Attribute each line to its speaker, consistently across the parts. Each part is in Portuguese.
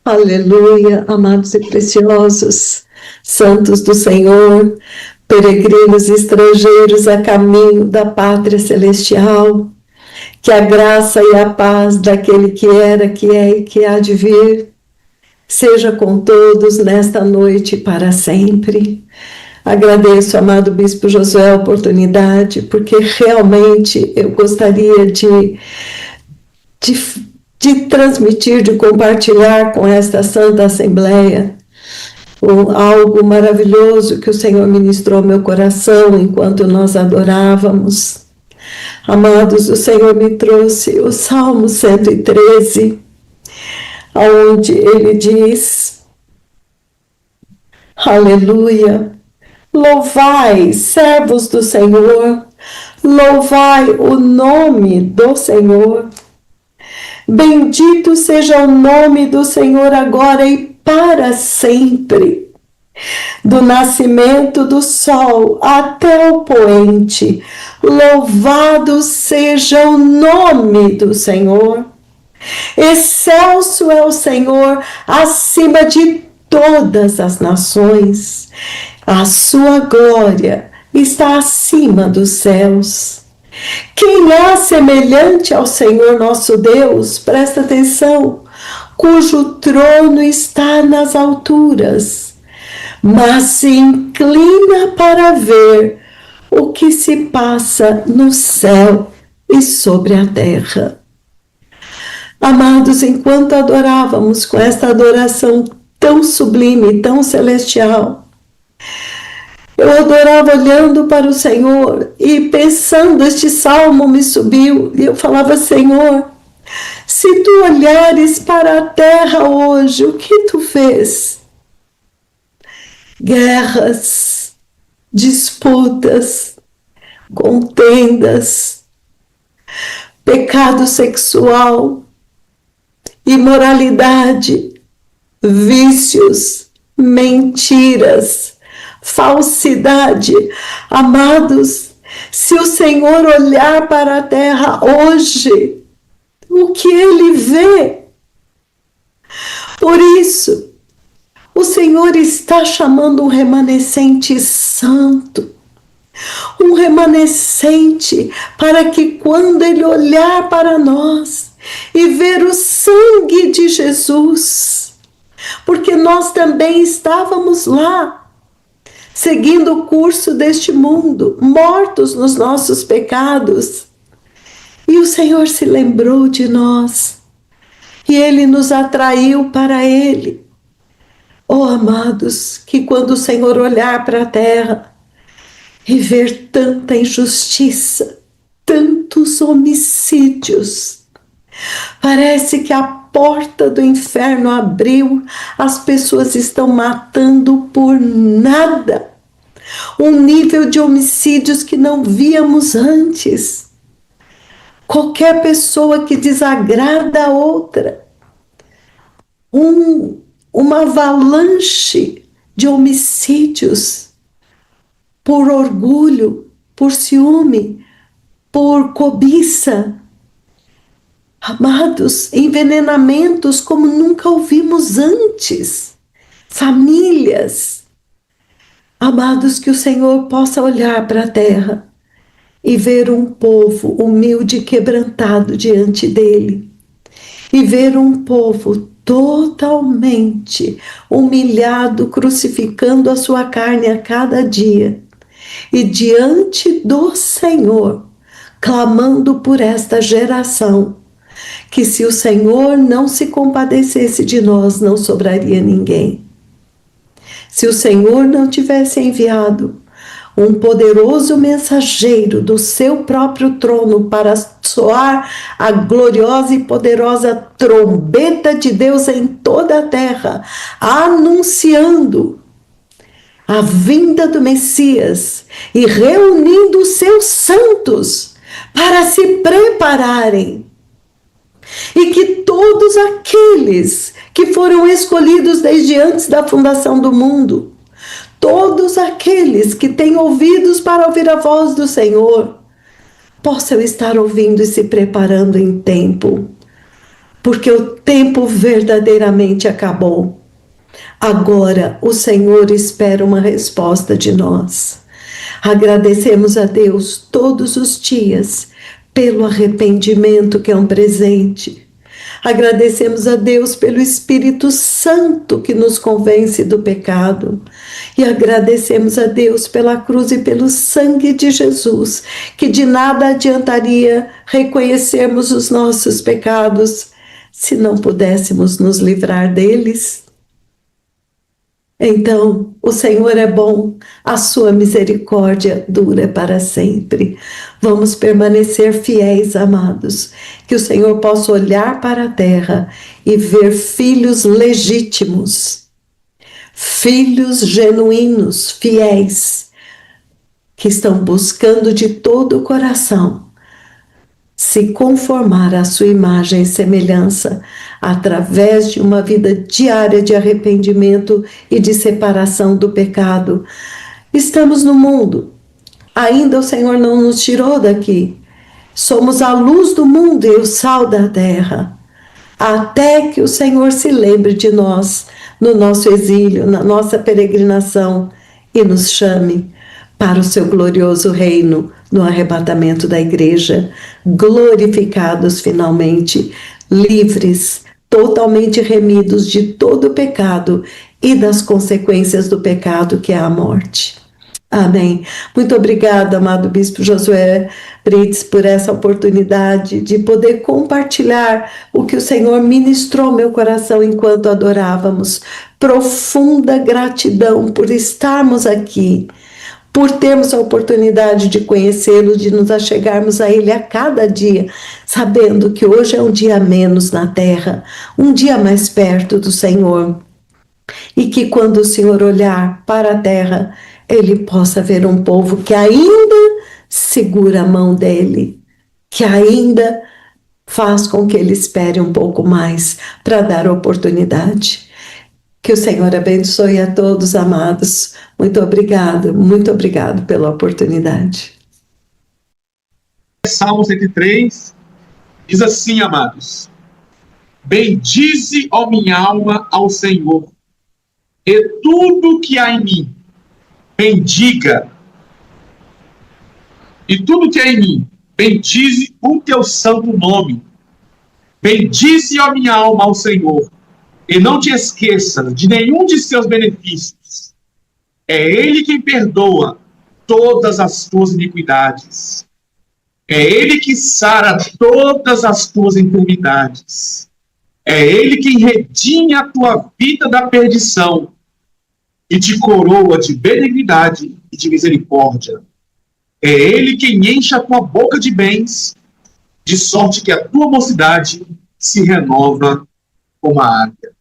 Speaker 1: Aleluia, amados e preciosos, santos do Senhor, peregrinos e estrangeiros a caminho da pátria celestial, que a graça e a paz daquele que era, que é e que há de vir, seja com todos nesta noite e para sempre. Agradeço, amado Bispo Josué, a oportunidade, porque realmente eu gostaria de transmitir, de compartilhar com esta Santa Assembleia algo maravilhoso que o Senhor ministrou ao meu coração enquanto nós adorávamos. Amados, o Senhor me trouxe o Salmo 113, onde ele diz: Aleluia, louvai, servos do Senhor, louvai o nome do Senhor. Bendito seja o nome do Senhor agora e para sempre. Do nascimento do sol até o poente, louvado seja o nome do Senhor. Excelso é o Senhor acima de todas as nações. A sua glória está acima dos céus. Quem é semelhante ao Senhor nosso Deus? Presta atenção, cujo trono está nas alturas, mas se inclina para ver o que se passa no céu e sobre a terra. Amados, enquanto adorávamos com esta adoração tão sublime, tão celestial, eu adorava olhando para o Senhor e pensando, este salmo me subiu e eu falava: Senhor, se tu olhares para a terra hoje, o que tu vês? Guerras, disputas, contendas, pecado sexual, imoralidade, vícios, mentiras, falsidade. Amados, se o Senhor olhar para a terra hoje, o que ele vê? Por isso, o Senhor está chamando um remanescente santo, um remanescente para que quando ele olhar para nós e ver o sangue de Jesus, porque nós também estávamos lá, seguindo o curso deste mundo, mortos nos nossos pecados. E o Senhor se lembrou de nós. E Ele nos atraiu para Ele. Oh, amados, que quando o Senhor olhar para a terra e ver tanta injustiça, tantos homicídios, parece que a porta do inferno abriu, as pessoas estão matando por nada. Um nível de homicídios que não víamos antes. Qualquer pessoa que desagrada a outra. Uma avalanche de homicídios por orgulho, por ciúme, por cobiça. Amados, envenenamentos como nunca ouvimos antes. Famílias. Amados, que o Senhor possa olhar para a terra e ver um povo humilde e quebrantado diante dele. E ver um povo totalmente humilhado, crucificando a sua carne a cada dia. E diante do Senhor, clamando por esta geração, que se o Senhor não se compadecesse de nós, não sobraria ninguém. Se o Senhor não tivesse enviado um poderoso mensageiro do seu próprio trono para soar a gloriosa e poderosa trombeta de Deus em toda a terra, anunciando a vinda do Messias e reunindo os seus santos para se prepararem, e que todos aqueles que foram escolhidos desde antes da fundação do mundo, todos aqueles que têm ouvidos para ouvir a voz do Senhor, possam estar ouvindo e se preparando em tempo porque o tempo verdadeiramente acabou. Agora o Senhor espera uma resposta de nós. Agradecemos a Deus todos os dias pelo arrependimento que é um presente. Agradecemos a Deus pelo Espírito Santo que nos convence do pecado. E agradecemos a Deus pela cruz e pelo sangue de Jesus, que de nada adiantaria reconhecermos os nossos pecados se não pudéssemos nos livrar deles. Então, o Senhor é bom, a sua misericórdia dura para sempre. Vamos permanecer fiéis, amados, que o Senhor possa olhar para a terra e ver filhos legítimos, filhos genuínos, fiéis, que estão buscando de todo o coração se conformar à sua imagem e semelhança através de uma vida diária de arrependimento e de separação do pecado. Estamos no mundo, ainda o Senhor não nos tirou daqui. Somos a luz do mundo e o sal da terra, até que o Senhor se lembre de nós no nosso exílio, na nossa peregrinação e nos chame para o seu glorioso reino no arrebatamento da igreja, glorificados finalmente, livres, totalmente remidos de todo o pecado e das consequências do pecado, que é a morte. Amém. Muito obrigada, amado Bispo Josué Brites, por essa oportunidade de poder compartilhar o que o Senhor ministrou ao meu coração enquanto adorávamos. Profunda gratidão por estarmos aqui, por termos a oportunidade de conhecê-lo, de nos achegarmos a ele a cada dia, sabendo que hoje é um dia a menos na terra, um dia mais perto do Senhor. E que quando o Senhor olhar para a terra, ele possa ver um povo que ainda segura a mão dele, que ainda faz com que ele espere um pouco mais para dar oportunidade. Que o Senhor abençoe a todos, amados. Muito obrigado pela oportunidade.
Speaker 2: Salmo 103 diz assim, amados: bendize, ó minha alma, ao Senhor, e tudo que há em mim, bendiga. E tudo que há em mim, bendize o teu santo nome. Bendize, ó minha alma, ao Senhor, e não te esqueças de nenhum de seus benefícios. É Ele quem perdoa todas as tuas iniquidades. É Ele que sara todas as tuas enfermidades. É Ele quem redime a tua vida da perdição e te coroa de benignidade e de misericórdia. É Ele quem enche a tua boca de bens, de sorte que a tua mocidade se renova como a águia.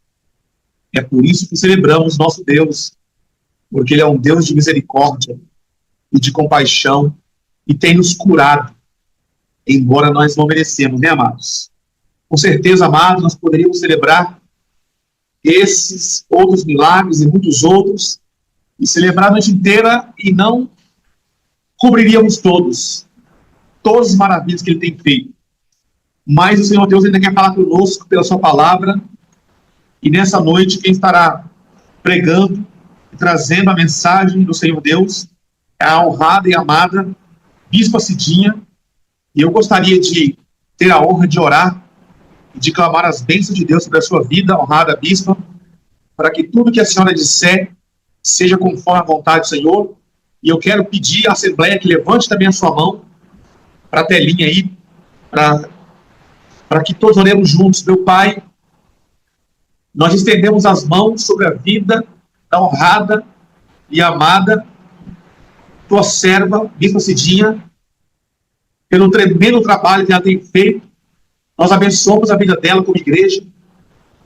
Speaker 2: É por isso que celebramos nosso Deus, porque Ele é um Deus de misericórdia e de compaixão e tem nos curado, embora nós não merecemos, né, amados? Com certeza, amados, nós poderíamos celebrar esses outros milagres e muitos outros, e celebrar a noite inteira e não cobriríamos todas as maravilhas que Ele tem feito. Mas o Senhor Deus ainda quer falar conosco pela sua palavra, e nessa noite quem estará pregando e trazendo a mensagem do Senhor Deus é a honrada e amada Bispa Cidinha, e eu gostaria de ter a honra de orar e de clamar as bênçãos de Deus sobre a sua vida, honrada Bispa, para que tudo que a senhora disser seja conforme a vontade do Senhor. E eu quero pedir à Assembleia que levante também a sua mão para a telinha aí, para que todos oremos juntos. Meu Pai, nós estendemos as mãos sobre a vida da honrada e amada tua serva, Bispa Cidinha, pelo tremendo trabalho que ela tem feito. Nós abençoamos a vida dela como igreja,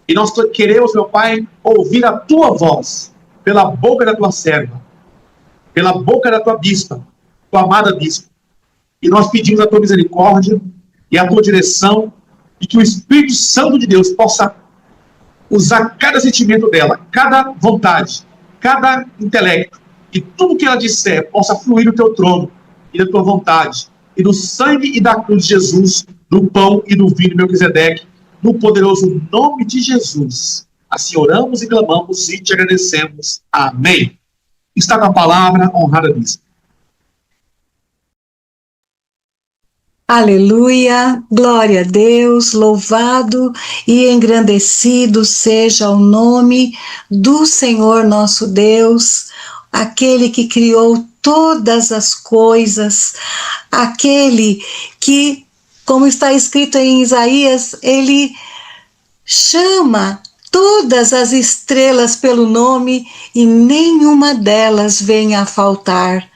Speaker 2: e nós queremos, meu Pai, ouvir a tua voz pela boca da tua serva, pela boca da tua bispa, tua amada bispa. E nós pedimos a tua misericórdia e a tua direção, e que o Espírito Santo de Deus possa usar cada sentimento dela, cada vontade, cada intelecto, e tudo que ela disser possa fluir do teu trono e da tua vontade, e do sangue e da cruz de Jesus, do pão e do vinho de Melquisedeque, no poderoso nome de Jesus. Assim oramos e clamamos e te agradecemos. Amém. Está com a palavra, honrada bispo.
Speaker 3: Aleluia, glória a Deus, louvado e engrandecido seja o nome do Senhor nosso Deus, aquele que criou todas as coisas, aquele que, como está escrito em Isaías, ele chama todas as estrelas pelo nome e nenhuma delas vem a faltar.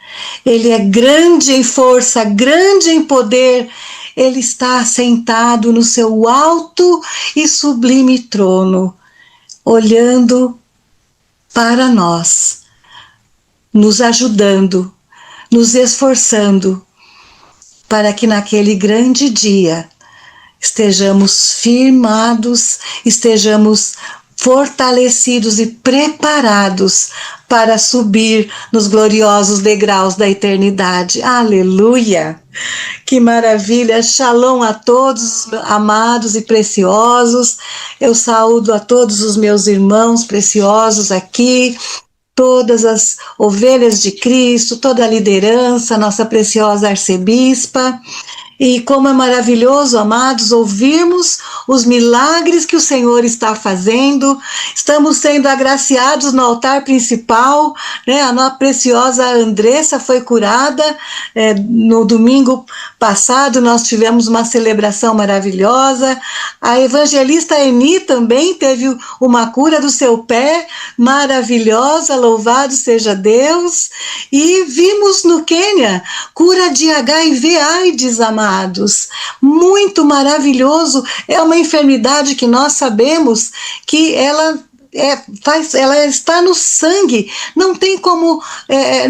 Speaker 3: Ele é grande em força, grande em poder. Ele está sentado no seu alto e sublime trono, olhando para nós, nos ajudando, nos esforçando, para que naquele grande dia estejamos firmados, estejamos fortalecidos e preparados para subir nos gloriosos degraus da eternidade. Aleluia! Que maravilha! Shalom a todos, amados e preciosos. Eu saúdo a todos os meus irmãos preciosos aqui, todas as ovelhas de Cristo, toda a liderança, nossa preciosa arcebispa. E como é maravilhoso, amados, ouvirmos os milagres que o Senhor está fazendo. Estamos sendo agraciados no altar principal, né? A nossa preciosa Andressa foi curada. No domingo passado nós tivemos uma celebração maravilhosa. A evangelista Eni também teve uma cura do seu pé, maravilhosa, louvado seja Deus. E vimos no Quênia cura de HIV/AIDS, amados. Muito maravilhoso. É uma enfermidade que nós sabemos que ela está no sangue, não tem como,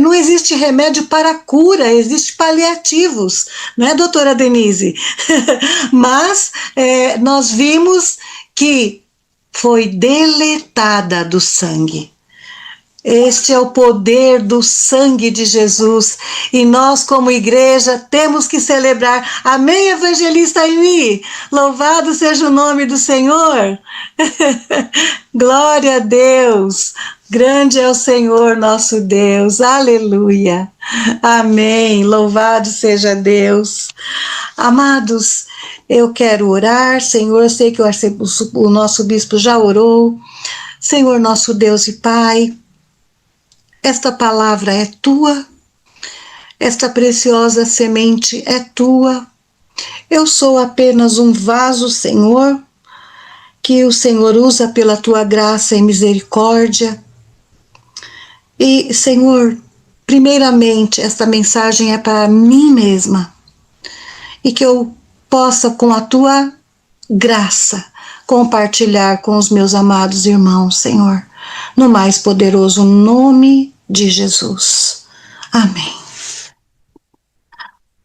Speaker 3: não existe remédio para a cura, existe paliativos, não é, doutora Denise? Mas nós vimos que foi deletada do sangue. Este é o poder do sangue de Jesus e nós, como igreja, temos que celebrar. Amém, evangelista Eni? Louvado seja o nome do Senhor. Glória a Deus. Grande é o Senhor nosso Deus. Aleluia. Amém. Louvado seja Deus. Amados, eu quero orar. Senhor, eu sei que o nosso bispo já orou. Senhor, nosso Deus e Pai, esta palavra é tua, esta preciosa semente é tua. Eu sou apenas um vaso, Senhor, que o Senhor usa pela tua graça e misericórdia. E, Senhor, primeiramente, esta mensagem é para mim mesma, e que eu possa, com a tua graça, compartilhar com os meus amados irmãos, Senhor, no mais poderoso nome de Jesus. Amém.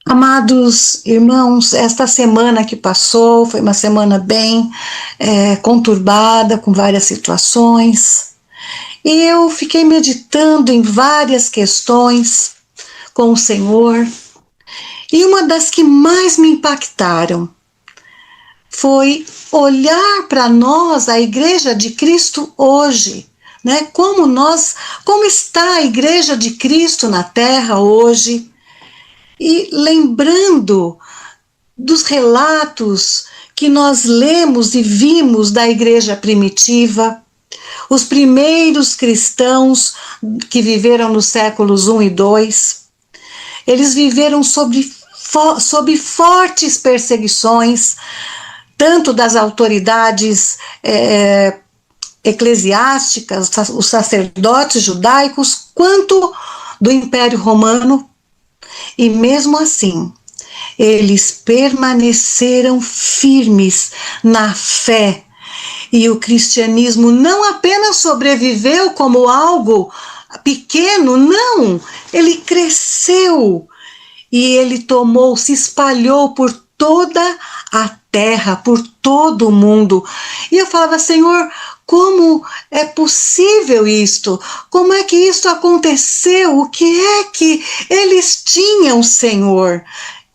Speaker 3: Amados irmãos, esta semana que passou foi uma semana bem conturbada, com várias situações, e eu fiquei meditando em várias questões com o Senhor, e uma das que mais me impactaram foi olhar para nós, a Igreja de Cristo hoje, né? Como está a Igreja de Cristo na Terra hoje, e lembrando dos relatos que nós lemos e vimos da Igreja primitiva, os primeiros cristãos que viveram nos séculos 1 e 2, eles viveram sob fortes perseguições, tanto das autoridades eclesiásticas, os sacerdotes judaicos, quanto do Império Romano, e mesmo assim, eles permaneceram firmes na fé, e o cristianismo não apenas sobreviveu como algo pequeno, não, ele cresceu, e ele se espalhou por toda a terra, por todo o mundo. E eu falava, Senhor, como é possível isto? Como é que isto aconteceu? O que é que eles tinham, Senhor?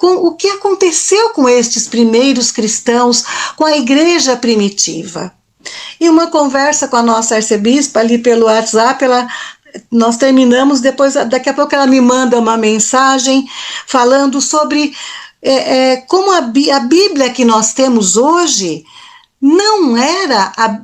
Speaker 3: o que aconteceu com estes primeiros cristãos, com a igreja primitiva. E uma conversa com a nossa arcebispa ali pelo WhatsApp, nós terminamos, daqui a pouco ela me manda uma mensagem falando sobre como a Bíblia que nós temos hoje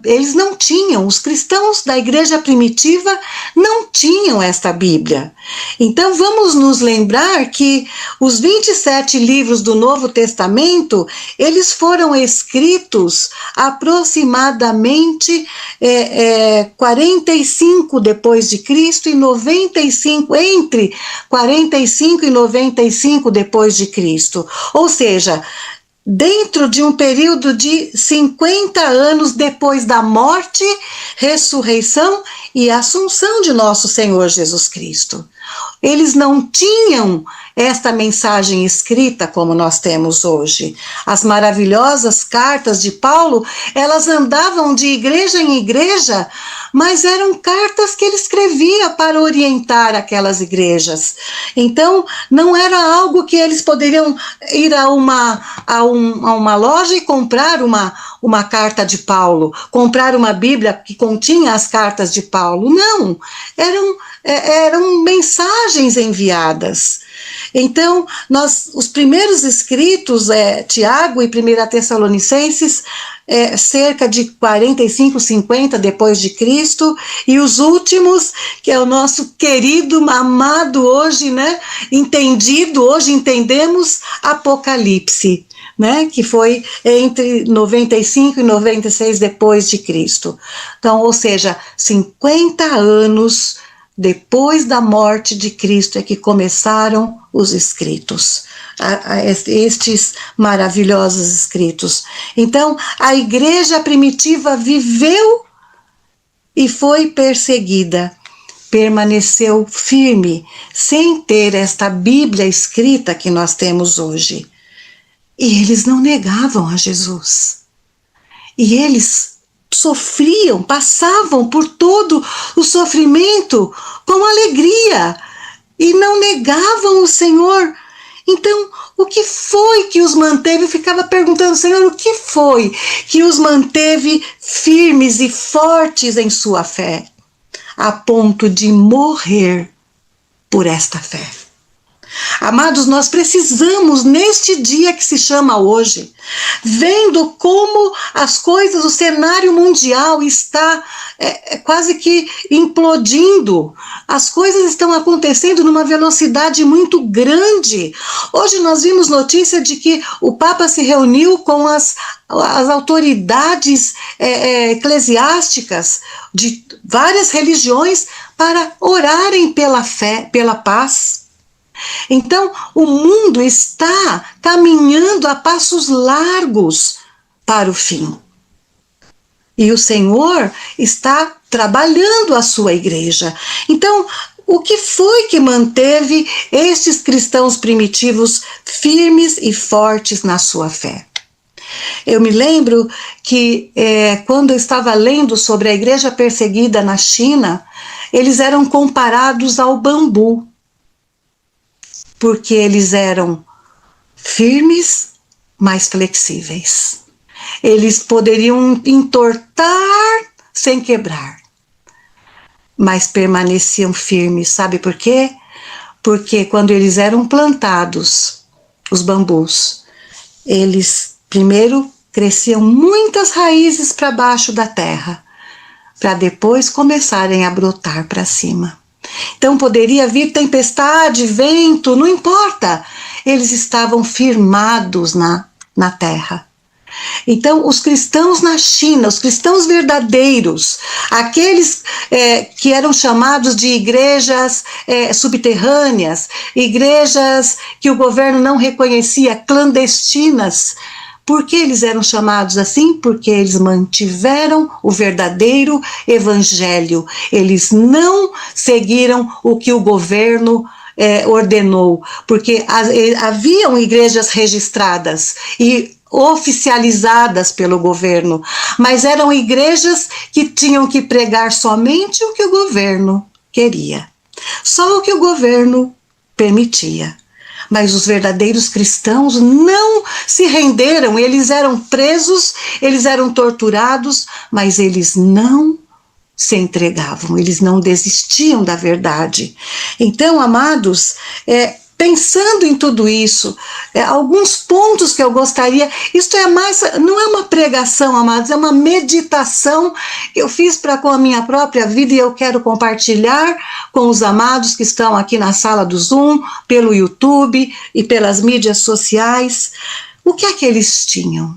Speaker 3: eles não tinham, os cristãos da igreja primitiva não tinham esta Bíblia. Então vamos nos lembrar que os 27 livros do Novo Testamento, eles foram escritos aproximadamente 45 depois de Cristo e 95, entre 45 e 95 depois de Cristo. Ou seja, dentro de um período de 50 anos depois da morte, ressurreição e assunção de nosso Senhor Jesus Cristo. Eles não tinham esta mensagem escrita como nós temos hoje. As maravilhosas cartas de Paulo, elas andavam de igreja em igreja, mas eram cartas que ele escrevia para orientar aquelas igrejas. Então, não era algo que eles poderiam ir a uma loja e comprar uma carta de Paulo, comprar uma Bíblia que continha as cartas de Paulo. Não, eram mensagens enviadas. Então, os primeiros escritos, Tiago e 1 Tessalonicenses, cerca de 45, 50 depois de Cristo, e os últimos, que é o nosso querido, amado hoje, né, entendido, hoje entendemos, Apocalipse, né, que foi entre 95 e 96 depois de Cristo. Então, ou seja, 50 anos depois da morte de Cristo é que começaram os escritos, estes maravilhosos escritos. Então, a igreja primitiva viveu e foi perseguida, permaneceu firme, sem ter esta Bíblia escrita que nós temos hoje. E eles não negavam a Jesus. E eles sofriam, passavam por todo o sofrimento com alegria e não negavam o Senhor. Então, o que foi que os manteve? Eu ficava perguntando, Senhor, o que foi que os manteve firmes e fortes em sua fé, a ponto de morrer por esta fé? Amados, nós precisamos, neste dia que se chama hoje, vendo como as coisas, o cenário mundial está quase que implodindo, as coisas estão acontecendo numa velocidade muito grande. Hoje nós vimos notícia de que o Papa se reuniu com as autoridades eclesiásticas de várias religiões para orarem pela fé, pela paz. Então, o mundo está caminhando a passos largos para o fim. E o Senhor está trabalhando a sua igreja. Então, o que foi que manteve estes cristãos primitivos firmes e fortes na sua fé? Eu me lembro que quando eu estava lendo sobre a igreja perseguida na China, eles eram comparados ao bambu, porque eles eram firmes, mas flexíveis. Eles poderiam entortar sem quebrar, mas permaneciam firmes. Sabe por quê? Porque quando eles eram plantados, os bambus, eles primeiro cresciam muitas raízes para baixo da terra, para depois começarem a brotar para cima. Então poderia vir tempestade, vento, não importa. Eles estavam firmados na terra. Então os cristãos na China, os cristãos verdadeiros, aqueles que eram chamados de igrejas subterrâneas, igrejas que o governo não reconhecia, clandestinas. Por que eles eram chamados assim? Porque eles mantiveram o verdadeiro evangelho. Eles não seguiram o que o governo ordenou, porque haviam igrejas registradas e oficializadas pelo governo, mas eram igrejas que tinham que pregar somente o que o governo queria, só o que o governo permitia. Mas os verdadeiros cristãos não se renderam, eles eram presos, eles eram torturados, mas eles não se entregavam, eles não desistiam da verdade. Então, amados, pensando em tudo isso, alguns pontos que eu gostaria, isto é mais, não é uma pregação, amados, é uma meditação que eu fiz com a minha própria vida e eu quero compartilhar com os amados que estão aqui na sala do Zoom, pelo YouTube e pelas mídias sociais. O que é que eles tinham?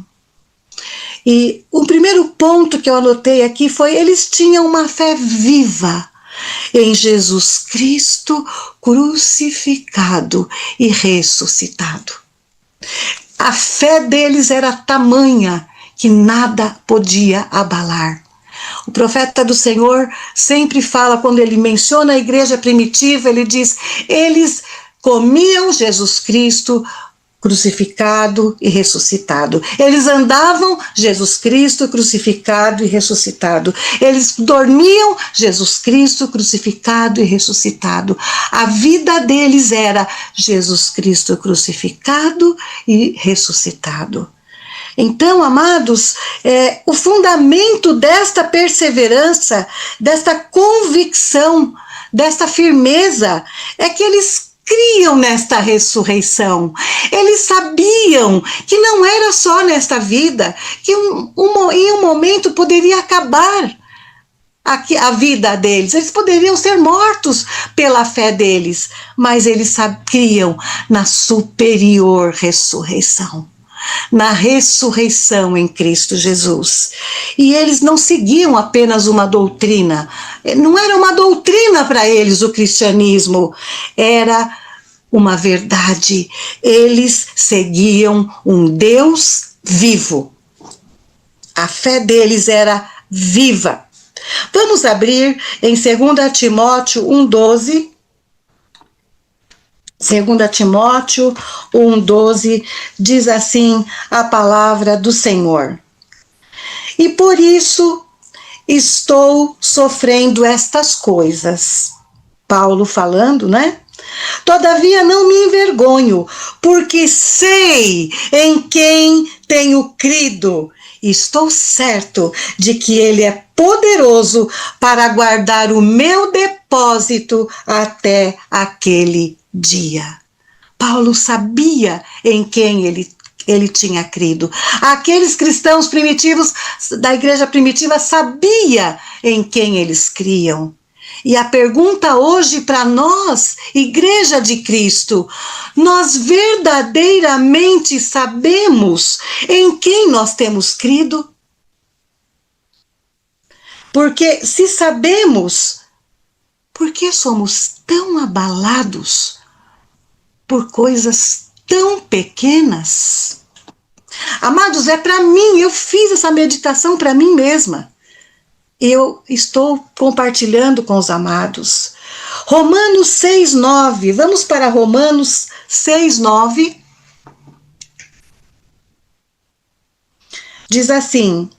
Speaker 3: E o primeiro ponto que eu anotei aqui foi: eles tinham uma fé viva em Jesus Cristo crucificado e ressuscitado. A fé deles era tamanha que nada podia abalar. O profeta do Senhor sempre fala, quando ele menciona a igreja primitiva, ele diz: eles comiam Jesus Cristo crucificado e ressuscitado. Eles andavam Jesus Cristo crucificado e ressuscitado. Eles dormiam Jesus Cristo crucificado e ressuscitado. A vida deles era Jesus Cristo crucificado e ressuscitado. Então, amados, o fundamento desta perseverança, desta convicção, desta firmeza, é que eles criam nesta ressurreição. Eles sabiam que não era só nesta vida, que em um momento poderia acabar a vida deles. Eles poderiam ser mortos pela fé deles, mas eles criam na superior ressurreição, na ressurreição em Cristo Jesus. E eles não seguiam apenas uma doutrina, não era uma doutrina para eles o cristianismo, era uma verdade. Eles seguiam um Deus vivo. A fé deles era viva. Vamos abrir em 2 Timóteo 1,12. 2 Timóteo 1,12 diz assim a palavra do Senhor: e por isso estou sofrendo estas coisas. Paulo falando, né? Todavia não me envergonho, porque sei em quem tenho crido. Estou certo de que Ele é poderoso para guardar o meu depósito até aquele dia. Paulo sabia em quem ele tinha crido. Aqueles cristãos primitivos da igreja primitiva sabia em quem eles criam. E a pergunta hoje para nós, Igreja de Cristo: nós verdadeiramente sabemos em quem nós temos crido? Porque se sabemos, por que somos tão abalados por coisas tão pequenas? Amados, é para mim, eu fiz essa meditação para mim mesma. Eu estou compartilhando com os amados. Romanos 6,9. Vamos para Romanos 6,9. Diz assim: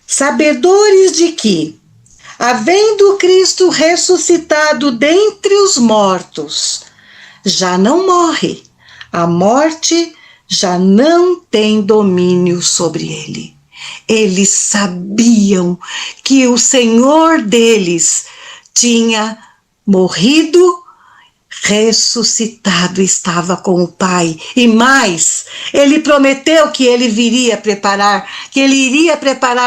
Speaker 3: sabedores de que, havendo Cristo ressuscitado dentre os mortos, já não morre, a morte já não tem domínio sobre ele. Eles sabiam que o Senhor deles tinha morrido, ressuscitado, estava com o Pai. E mais, ele prometeu que ele iria preparar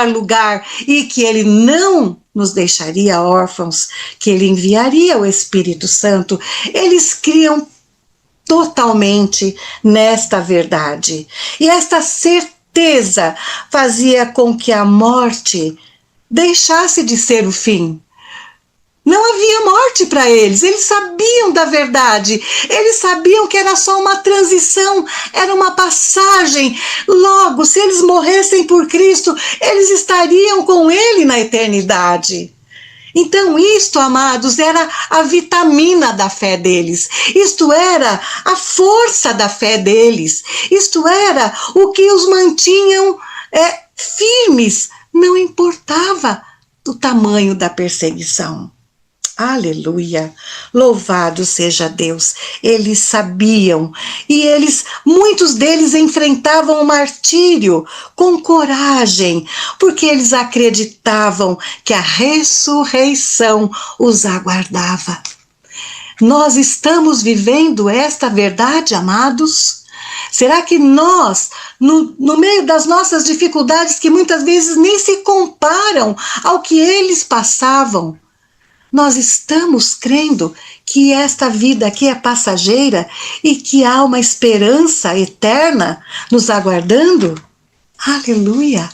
Speaker 3: lugar e que ele não nos deixaria órfãos, que ele enviaria o Espírito Santo. Eles criam totalmente nesta verdade. E esta certeza fazia com que a morte deixasse de ser o fim. Não havia morte para eles, eles sabiam da verdade, eles sabiam que era só uma transição, era uma passagem. Logo, se eles morressem por Cristo, eles estariam com Ele na eternidade. Então isto, amados, era a vitamina da fé deles, isto era a força da fé deles, isto era o que os mantinham firmes, não importava o tamanho da perseguição. Aleluia! Louvado seja Deus! Eles sabiam e muitos deles enfrentavam o martírio com coragem, porque eles acreditavam que a ressurreição os aguardava. Nós estamos vivendo esta verdade, amados? Será que nós, no meio das nossas dificuldades, que muitas vezes nem se comparam ao que eles passavam, nós estamos crendo que esta vida aqui é passageira e que há uma esperança eterna nos aguardando? Aleluia!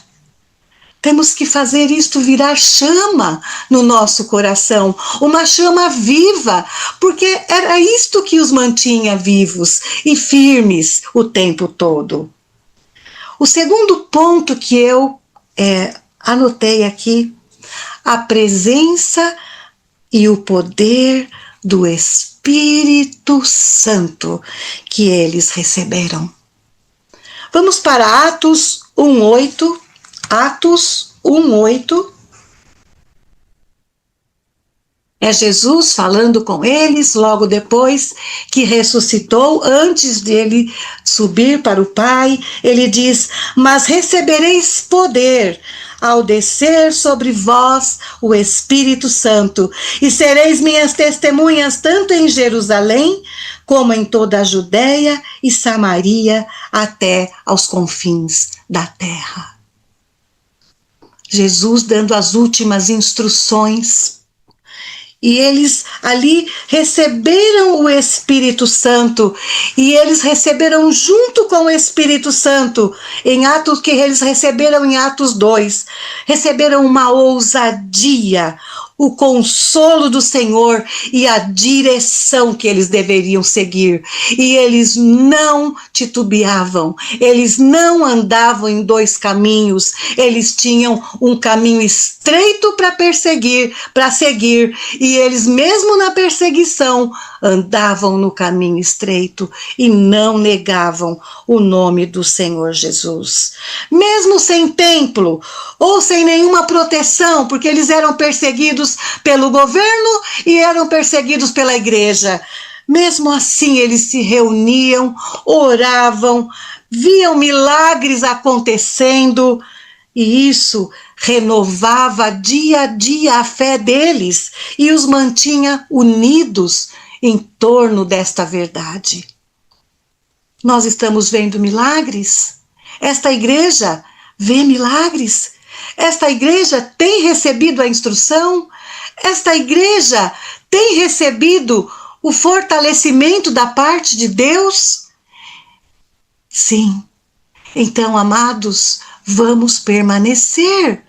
Speaker 3: Temos que fazer isto virar chama no nosso coração, uma chama viva, porque era isto que os mantinha vivos e firmes o tempo todo. O segundo ponto que eu anotei aqui, a presença e o poder do Espírito Santo que eles receberam. Vamos para Atos 1:8. Atos 1:8. É Jesus falando com eles logo depois que ressuscitou, antes dele subir para o Pai. Ele diz: mas recebereis poder ao descer sobre vós o Espírito Santo, e sereis minhas testemunhas tanto em Jerusalém, como em toda a Judéia e Samaria, até aos confins da terra. Jesus dando as últimas instruções. E eles ali receberam o Espírito Santo, e eles receberam junto com o Espírito Santo, em Atos, que eles receberam em Atos 2, receberam uma ousadia, o consolo do Senhor e a direção que eles deveriam seguir. E eles não titubeavam, eles não andavam em dois caminhos, eles tinham um caminho estreito para seguir, e eles mesmo na perseguição andavam no caminho estreito e não negavam o nome do Senhor Jesus. Mesmo sem templo ou sem nenhuma proteção, porque eles eram perseguidos pelo governo e eram perseguidos pela igreja. Mesmo assim, eles se reuniam, oravam, viam milagres acontecendo, e isso renovava dia a dia a fé deles e os mantinha unidos em torno desta verdade. Nós estamos vendo milagres? Esta igreja vê milagres? Esta igreja tem recebido a instrução? Esta igreja tem recebido o fortalecimento da parte de Deus? Sim. Então, amados, vamos permanecer.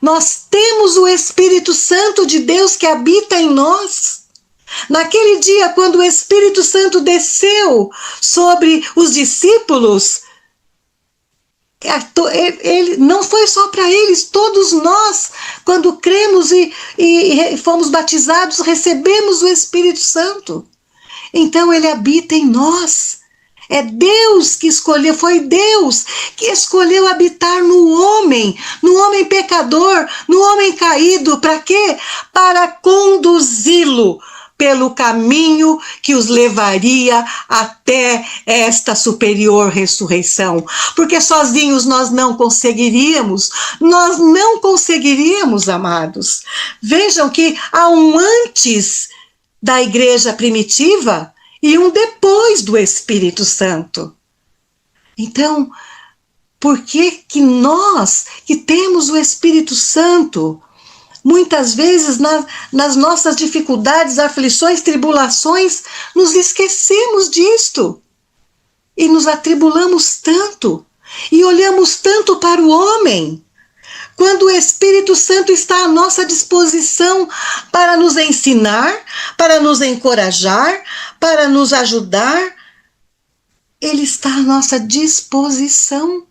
Speaker 3: Nós temos o Espírito Santo de Deus que habita em nós. Naquele dia, quando o Espírito Santo desceu sobre os discípulos, ele não foi só para eles, todos nós, quando cremos e fomos batizados, recebemos o Espírito Santo. Então ele habita em nós. É Deus que escolheu, foi Deus que escolheu habitar no homem pecador, no homem caído. Para quê? Para conduzi-lo pelo caminho que os levaria até esta superior ressurreição. Porque sozinhos nós não conseguiríamos, amados. Vejam que há um antes da igreja primitiva e um depois do Espírito Santo. Então, por que nós, que temos o Espírito Santo, muitas vezes nas nossas dificuldades, aflições, tribulações, nos esquecemos disto e nos atribulamos tanto e olhamos tanto para o homem, quando o Espírito Santo está à nossa disposição para nos ensinar, para nos encorajar, para nos ajudar? Ele está à nossa disposição.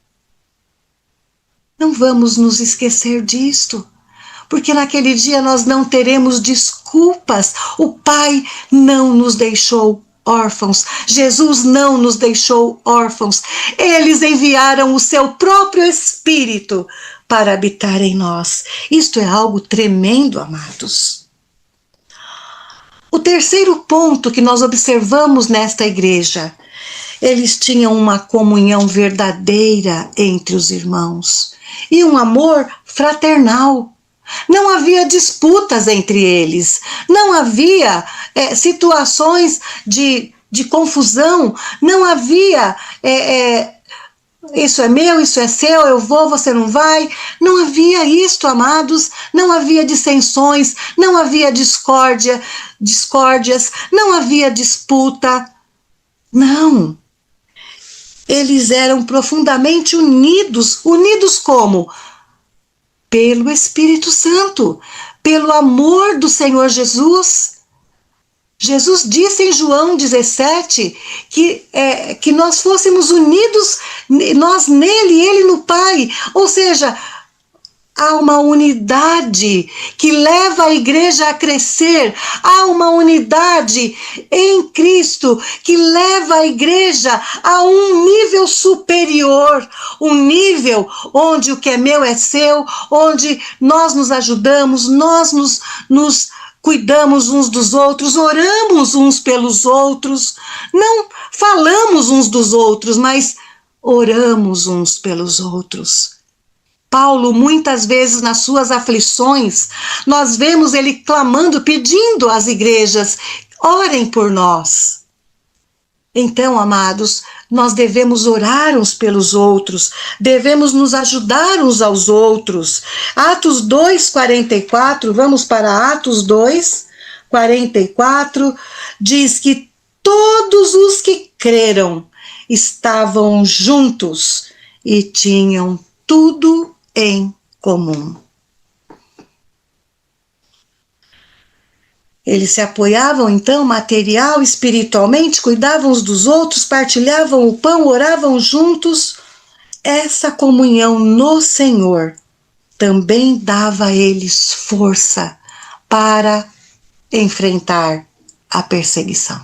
Speaker 3: Não vamos nos esquecer disto, porque naquele dia nós não teremos desculpas. O Pai não nos deixou órfãos, Jesus não nos deixou órfãos. Eles enviaram o seu próprio Espírito para habitar em nós. Isto é algo tremendo, amados. O terceiro ponto que nós observamos nesta igreja: eles tinham uma comunhão verdadeira entre os irmãos e um amor fraternal. Não havia disputas entre eles, não havia situações de confusão, não havia isso é meu, isso é seu, eu vou, você não vai. Não havia isto, amados, não havia dissensões, não havia discórdias, não havia disputa. Não. Eles eram profundamente unidos. Unidos como? Pelo Espírito Santo, pelo amor do Senhor Jesus. Jesus disse em João 17 que nós fôssemos unidos, nós nele e ele no Pai. Ou seja, há uma unidade que leva a igreja a crescer. Há uma unidade em Cristo que leva a igreja a um nível superior, um nível onde o que é meu é seu, onde nós nos ajudamos, nós nos cuidamos uns dos outros, oramos uns pelos outros, não falamos uns dos outros, mas oramos uns pelos outros. Paulo, muitas vezes nas suas aflições, nós vemos ele clamando, pedindo às igrejas: orem por nós. Então, amados, nós devemos orar uns pelos outros, devemos nos ajudar uns aos outros. Atos 2:44, vamos para Atos 2:44, diz que todos os que creram estavam juntos e tinham tudo em comum. Eles se apoiavam, então, material, espiritualmente, cuidavam uns dos outros, partilhavam o pão, oravam juntos. Essa comunhão no Senhor também dava a eles força para enfrentar a perseguição.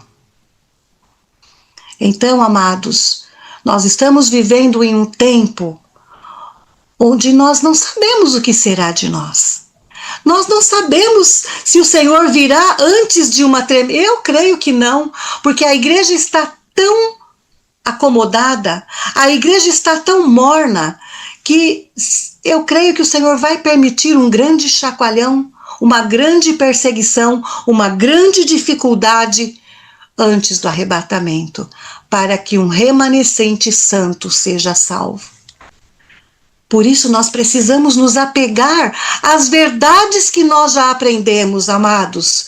Speaker 3: Então, amados, nós estamos vivendo em um tempo onde nós não sabemos o que será de nós. Nós não sabemos se o Senhor virá antes de uma tremenda. Eu creio que não, porque a igreja está tão acomodada, a igreja está tão morna, que eu creio que o Senhor vai permitir um grande chacoalhão, uma grande perseguição, uma grande dificuldade antes do arrebatamento, para que um remanescente santo seja salvo. Por isso nós precisamos nos apegar às verdades que nós já aprendemos, amados,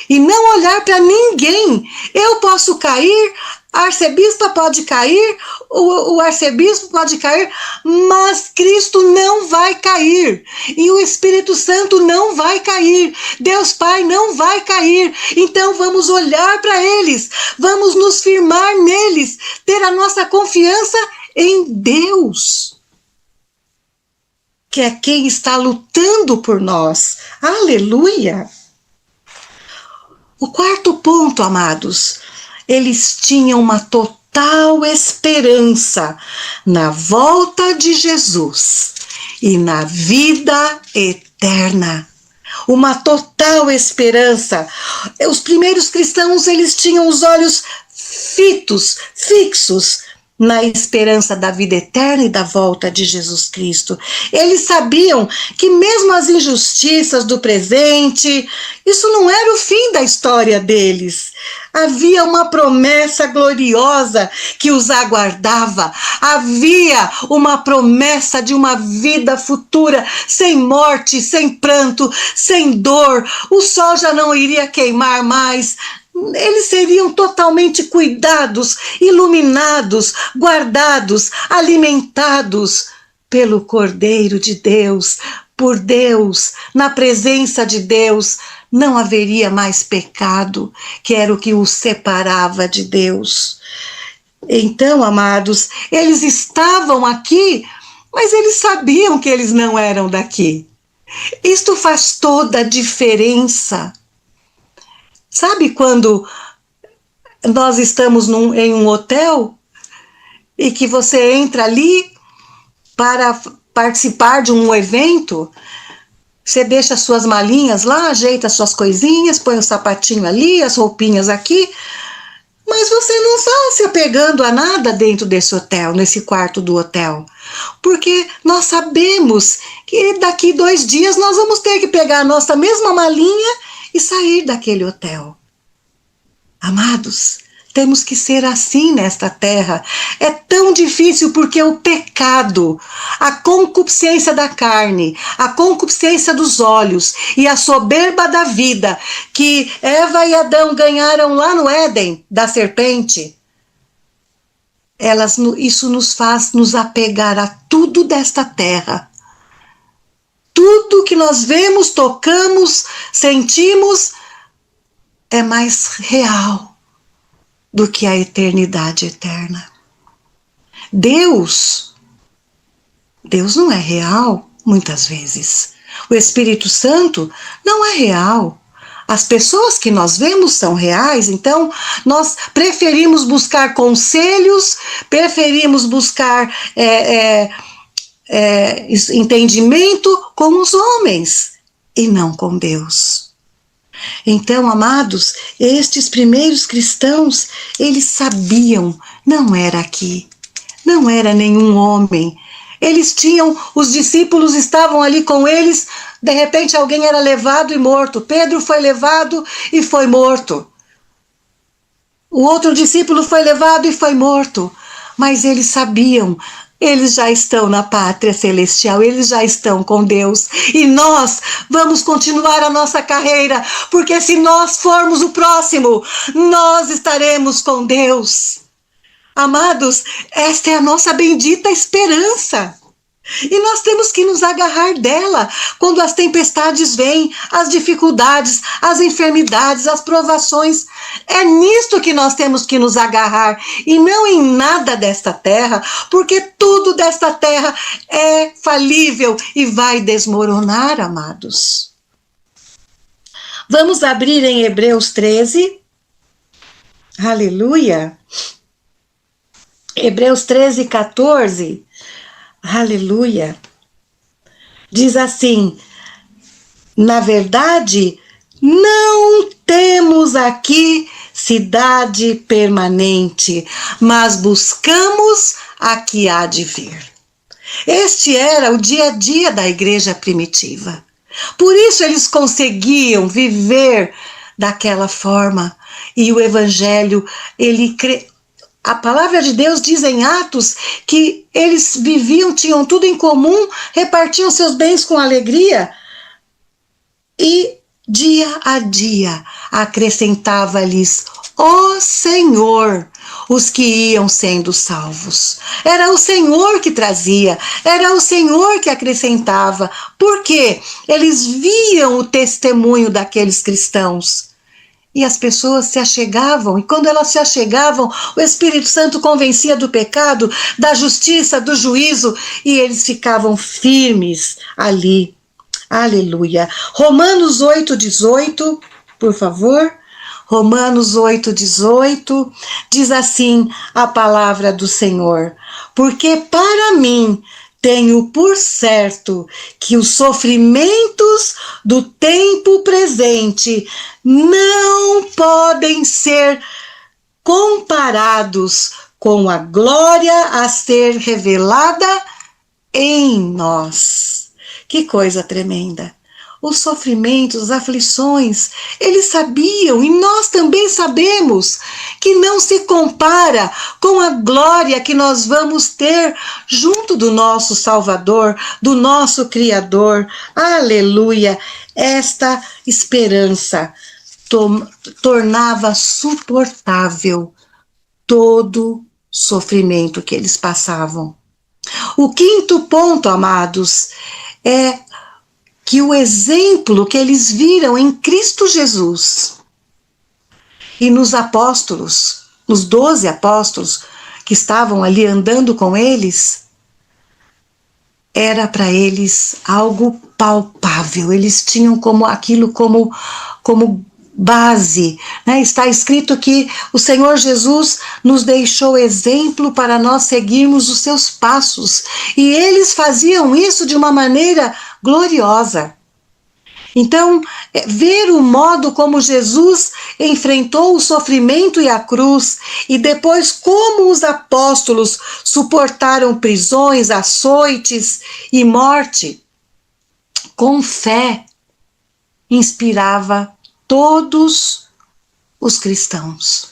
Speaker 3: e não olhar para ninguém. Eu posso cair, a arcebispa pode cair, o arcebispo pode cair, mas Cristo não vai cair, e o Espírito Santo não vai cair, Deus Pai não vai cair. Então vamos olhar para eles, vamos nos firmar neles, ter a nossa confiança em Deus, que é quem está lutando por nós. Aleluia! O quarto ponto, amados, eles tinham uma total esperança na volta de Jesus e na vida eterna. Uma total esperança. Os primeiros cristãos, eles tinham os olhos fixos na esperança da vida eterna e da volta de Jesus Cristo. Eles sabiam que mesmo as injustiças do presente, isso não era o fim da história deles. Havia uma promessa gloriosa que os aguardava. Havia uma promessa de uma vida futura, sem morte, sem pranto, sem dor. O sol já não iria queimar mais. Eles seriam totalmente cuidados, iluminados, guardados, alimentados pelo Cordeiro de Deus, por Deus, na presença de Deus. Não haveria mais pecado, que era o que os separava de Deus. Então, amados, eles estavam aqui, mas eles sabiam que eles não eram daqui. Isto faz toda a diferença. Sabe quando nós estamos em um hotel e que você entra ali para participar de um evento? Você deixa as suas malinhas lá, ajeita as suas coisinhas, põe o sapatinho ali, as roupinhas aqui, mas você não está se apegando a nada dentro desse hotel, nesse quarto do hotel. Porque nós sabemos que daqui 2 dias nós vamos ter que pegar a nossa mesma malinha e sair daquele hotel. Amados, temos que ser assim nesta terra. É tão difícil porque o pecado, a concupiscência da carne, a concupiscência dos olhos e a soberba da vida que Eva e Adão ganharam lá no Éden, da serpente, isso nos faz nos apegar a tudo desta terra. Tudo que nós vemos, tocamos, sentimos é mais real do que a eternidade eterna. Deus não é real muitas vezes. O Espírito Santo não é real. As pessoas que nós vemos são reais, então nós preferimos buscar conselhos, preferimos buscar entendimento com os homens e não com Deus. Então, amados, estes primeiros cristãos, eles sabiam, não era aqui, não era nenhum homem. Eles os discípulos estavam ali com eles, de repente alguém era levado e morto. Pedro foi levado e foi morto. O outro discípulo foi levado e foi morto. Mas eles sabiam, eles já estão na pátria celestial, eles já estão com Deus. E nós vamos continuar a nossa carreira, porque se nós formos o próximo, nós estaremos com Deus. Amados, esta é a nossa bendita esperança. E nós temos que nos agarrar dela quando as tempestades vêm, as dificuldades, as enfermidades, as provações. É nisto que nós temos que nos agarrar e não em nada desta terra, porque tudo desta terra é falível e vai desmoronar, amados. Vamos abrir em Hebreus 13. Aleluia. Hebreus 13, 14. Aleluia. Diz assim: na verdade, não temos aqui cidade permanente, mas buscamos a que há de vir. Este era o dia a dia da igreja primitiva. Por isso eles conseguiam viver daquela forma. E o evangelho, a palavra de Deus diz em Atos que eles viviam, tinham tudo em comum, repartiam seus bens com alegria e dia a dia acrescentava-lhes o Senhor os que iam sendo salvos. Era o Senhor que trazia, era o Senhor que acrescentava, porque eles viam o testemunho daqueles cristãos. E as pessoas se achegavam, e quando elas se achegavam, o Espírito Santo convencia do pecado, da justiça, do juízo, e eles ficavam firmes ali. Aleluia. Romanos 8:18, por favor. Romanos 8:18, diz assim a palavra do Senhor: porque para mim tenho por certo que os sofrimentos do tempo presente não podem ser comparados com a glória a ser revelada em nós. Que coisa tremenda! Os sofrimentos, as aflições, eles sabiam e nós também sabemos que não se compara com a glória que nós vamos ter junto do nosso Salvador, do nosso Criador. Aleluia! Esta esperança tornava suportável todo sofrimento que eles passavam. O quinto ponto, amados, é que o exemplo que eles viram em Cristo Jesus e nos apóstolos, nos 12 apóstolos que estavam ali andando com eles, era para eles algo palpável. Eles tinham aquilo como base, né? Está escrito que o Senhor Jesus nos deixou exemplo para nós seguirmos os seus passos, e eles faziam isso de uma maneira gloriosa. Então, ver o modo como Jesus enfrentou o sofrimento e a cruz, e depois como os apóstolos suportaram prisões, açoites e morte, com fé, inspirava todos os cristãos.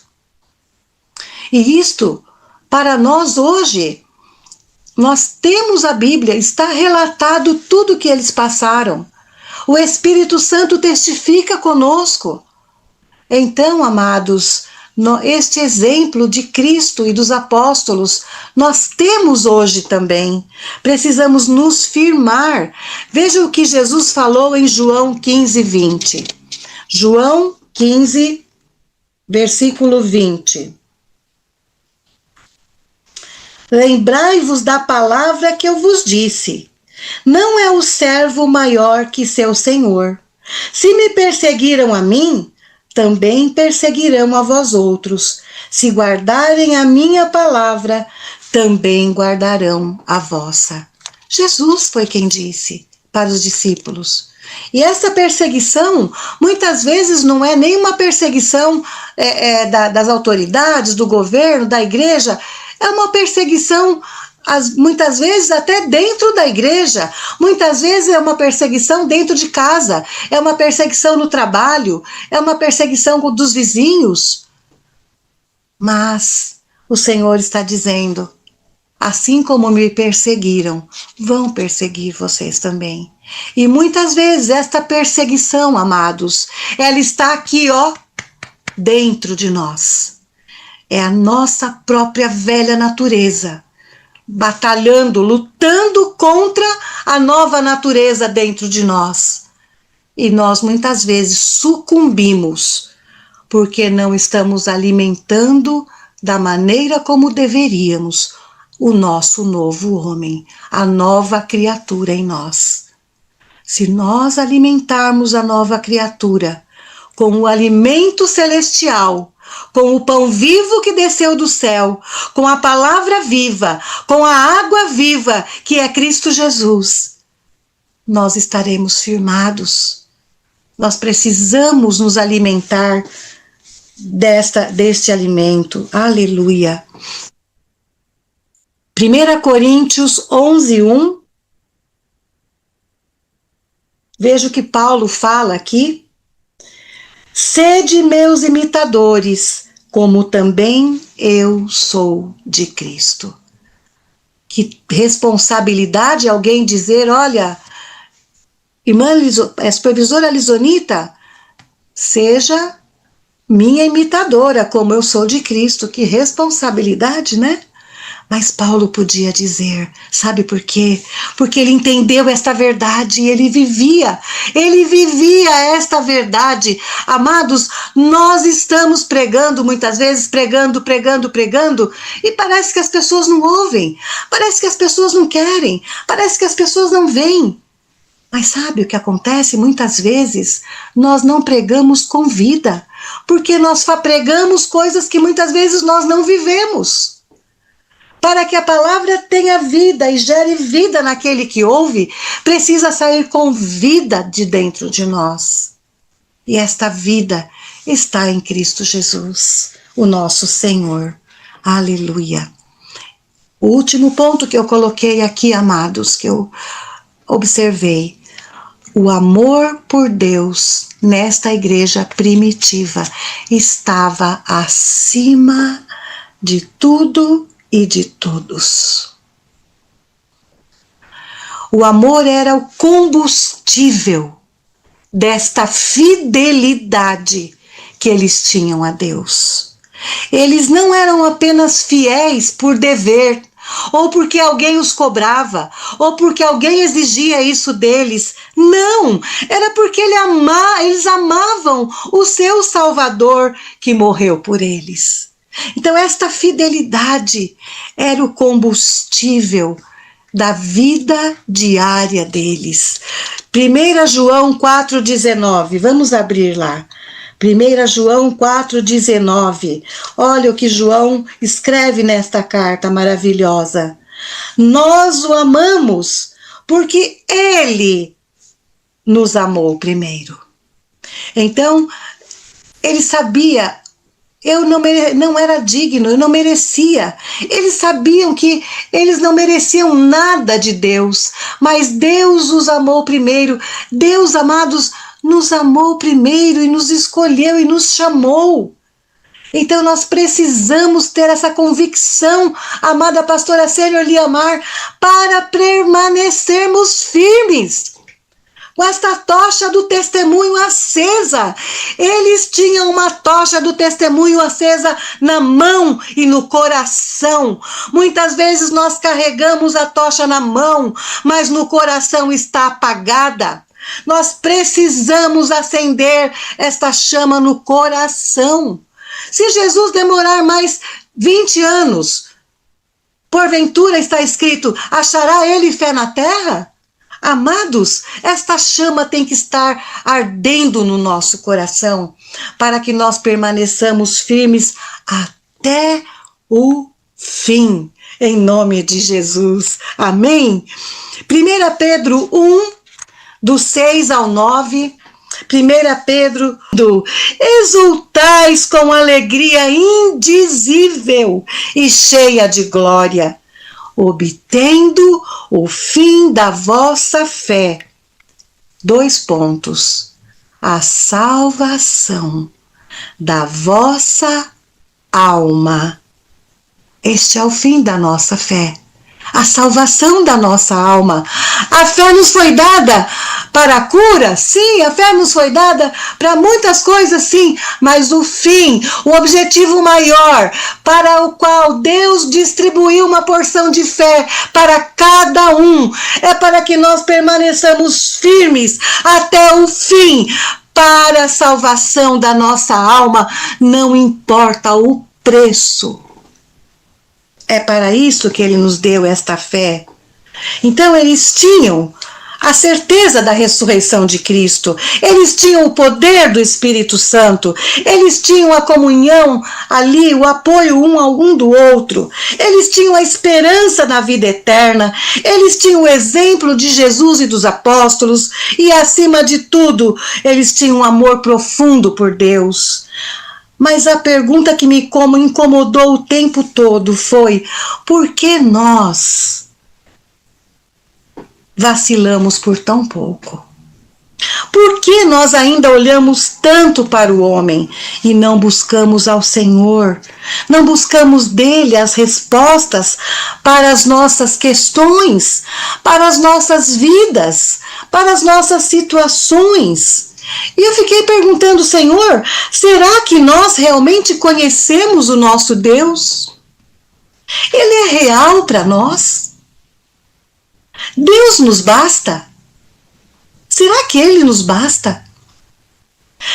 Speaker 3: E isto, para nós hoje, nós temos a Bíblia, está relatado tudo o que eles passaram. O Espírito Santo testifica conosco. Então, amados, este exemplo de Cristo e dos apóstolos, nós temos hoje também. Precisamos nos firmar. Veja o que Jesus falou em João 15, 20. João 15, versículo 20. Lembrai-vos da palavra que eu vos disse. Não é o servo maior que seu senhor. Se me perseguiram a mim, também perseguirão a vós outros. Se guardarem a minha palavra, também guardarão a vossa. Jesus foi quem disse para os discípulos. E essa perseguição, muitas vezes, não é nenhuma perseguição das autoridades, do governo, da igreja. É uma perseguição, muitas vezes até dentro da igreja, muitas vezes é uma perseguição dentro de casa, é uma perseguição no trabalho, é uma perseguição dos vizinhos. Mas o Senhor está dizendo, assim como me perseguiram, vão perseguir vocês também. E muitas vezes esta perseguição, amados, ela está aqui, dentro de nós. É a nossa própria velha natureza, batalhando, lutando contra a nova natureza dentro de nós. E nós muitas vezes sucumbimos, porque não estamos alimentando da maneira como deveríamos o nosso novo homem, a nova criatura em nós. Se nós alimentarmos a nova criatura com o alimento celestial, com o pão vivo que desceu do céu, com a palavra viva, com a água viva, que é Cristo Jesus, nós estaremos firmados. Nós precisamos nos alimentar deste alimento. Aleluia. 1 Coríntios 11, 1. Veja o que Paulo fala aqui. Sede meus imitadores, como também eu sou de Cristo. Que responsabilidade alguém dizer, olha, irmã supervisora Lisonita, seja minha imitadora, como eu sou de Cristo. Que responsabilidade, né? Mas Paulo podia dizer, sabe por quê? Porque ele entendeu esta verdade e ele vivia esta verdade. Amados, nós estamos pregando muitas vezes, pregando, e parece que as pessoas não ouvem, parece que as pessoas não querem, parece que as pessoas não veem. Mas sabe o que acontece? Muitas vezes nós não pregamos com vida, porque nós pregamos coisas que muitas vezes nós não vivemos. Para que a palavra tenha vida e gere vida naquele que ouve, precisa sair com vida de dentro de nós. E esta vida está em Cristo Jesus, o nosso Senhor. Aleluia. O último ponto que eu coloquei aqui, amados, que eu observei. O amor por Deus nesta igreja primitiva estava acima de tudo e de todos. O amor era o combustível desta fidelidade que eles tinham a Deus. Eles não eram apenas fiéis por dever, ou porque alguém os cobrava, ou porque alguém exigia isso deles. Não, era porque eles amavam o seu Salvador que morreu por eles. Então esta fidelidade era o combustível da vida diária deles. 1 João 4,19, vamos abrir lá. 1 João 4,19, olha o que João escreve nesta carta maravilhosa. Nós o amamos porque ele nos amou primeiro. Então, ele sabia, eu não era digno, eu não merecia. Eles sabiam que eles não mereciam nada de Deus, mas Deus os amou primeiro. Deus, amados, nos amou primeiro e nos escolheu e nos chamou. Então nós precisamos ter essa convicção, amada pastora Sênior Liamar, para permanecermos firmes com esta tocha do testemunho acesa. Eles tinham uma tocha do testemunho acesa na mão e no coração. Muitas vezes nós carregamos a tocha na mão, mas no coração está apagada. Nós precisamos acender esta chama no coração. Se Jesus demorar mais 20 anos, porventura está escrito, achará ele fé na terra? Amados, esta chama tem que estar ardendo no nosso coração, para que nós permaneçamos firmes até o fim, em nome de Jesus. Amém? 1 Pedro 1, do 6 ao 9, 1 Pedro, exultais com alegria indizível e cheia de glória, obtendo o fim da vossa fé. 2 pontos. A salvação da vossa alma. Este é o fim da nossa fé. A salvação da nossa alma. A fé nos foi dada para a cura? Sim, a fé nos foi dada para muitas coisas, sim, mas o fim, o objetivo maior, para o qual Deus distribuiu uma porção de fé para cada um, é para que nós permaneçamos firmes até o fim, para a salvação da nossa alma, não importa o preço. É para isso que ele nos deu esta fé. Então eles tinham a certeza da ressurreição de Cristo, eles tinham o poder do Espírito Santo, eles tinham a comunhão ali, o apoio um do outro, eles tinham a esperança na vida eterna, eles tinham o exemplo de Jesus e dos apóstolos, e acima de tudo, eles tinham um amor profundo por Deus. Mas a pergunta que me incomodou o tempo todo foi: por que nós vacilamos por tão pouco? Por que nós ainda olhamos tanto para o homem e não buscamos ao Senhor? Não buscamos dele as respostas para as nossas questões, para as nossas vidas, para as nossas situações? E eu fiquei perguntando, Senhor, será que nós realmente conhecemos o nosso Deus? Ele é real para nós? Deus nos basta? Será que Ele nos basta?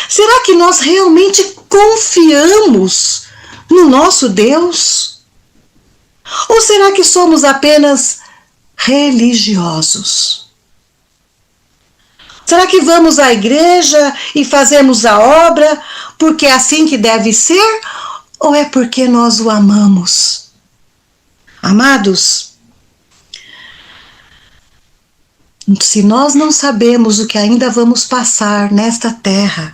Speaker 3: Será que nós realmente confiamos no nosso Deus? Ou será que somos apenas religiosos? Será que vamos à igreja e fazemos a obra porque é assim que deve ser? Ou é porque nós o amamos? Amados, se nós não sabemos o que ainda vamos passar nesta terra,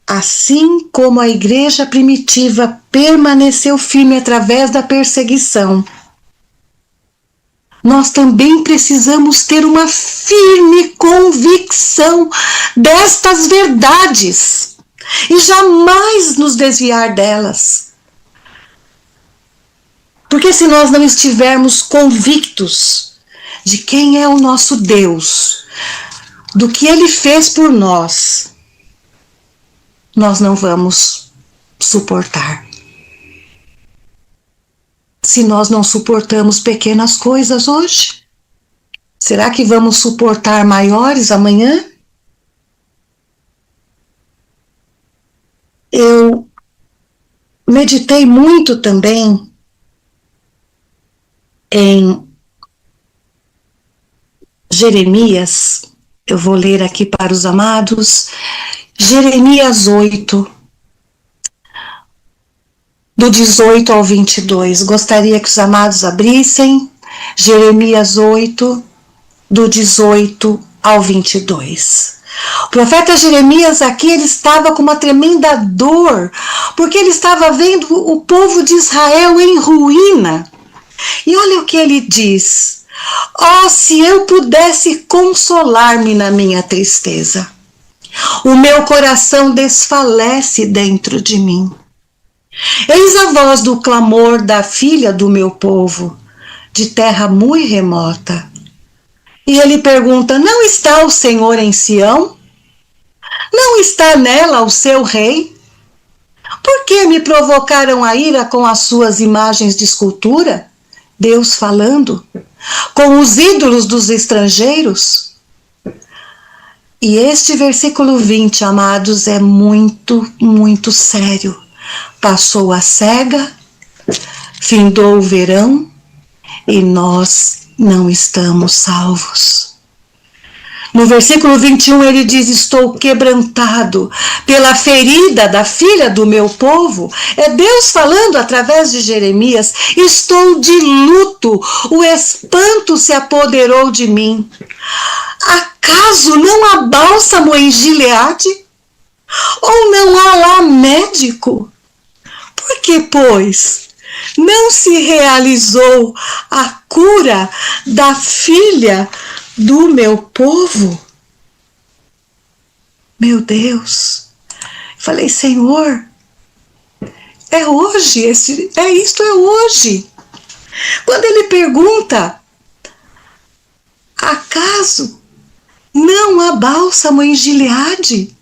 Speaker 3: assim como a igreja primitiva permaneceu firme através da perseguição, nós também precisamos ter uma firme convicção destas verdades e jamais nos desviar delas. Porque se nós não estivermos convictos de quem é o nosso Deus, do que Ele fez por nós, nós não vamos suportar. Se nós não suportamos pequenas coisas hoje, será que vamos suportar maiores amanhã? Eu meditei muito também em Jeremias. Eu vou ler aqui para os amados, Jeremias 8, do 18 ao 22. Gostaria que os amados abrissem Jeremias 8, do 18 ao 22. O profeta Jeremias aqui, ele estava com uma tremenda dor, porque ele estava vendo o povo de Israel em ruína. E olha o que ele diz: oh, se eu pudesse consolar-me na minha tristeza. O meu coração desfalece dentro de mim. Eis a voz do clamor da filha do meu povo, de terra muito remota. E ele pergunta: não está o Senhor em Sião? Não está nela o seu rei? Por que me provocaram a ira com as suas imagens de escultura? Deus falando. Com os ídolos dos estrangeiros? E este versículo 20, amados, é muito, muito sério. Passou a cega, findou o verão e nós não estamos salvos. No versículo 21 ele diz: estou quebrantado pela ferida da filha do meu povo. É Deus falando através de Jeremias: estou de luto, o espanto se apoderou de mim. Acaso não há bálsamo em Gileade? Ou não há lá médico? Por que, pois, não se realizou a cura da filha do meu povo? Meu Deus, falei: Senhor, é hoje, isto é hoje. Quando ele pergunta: acaso não há bálsamo em Gileade?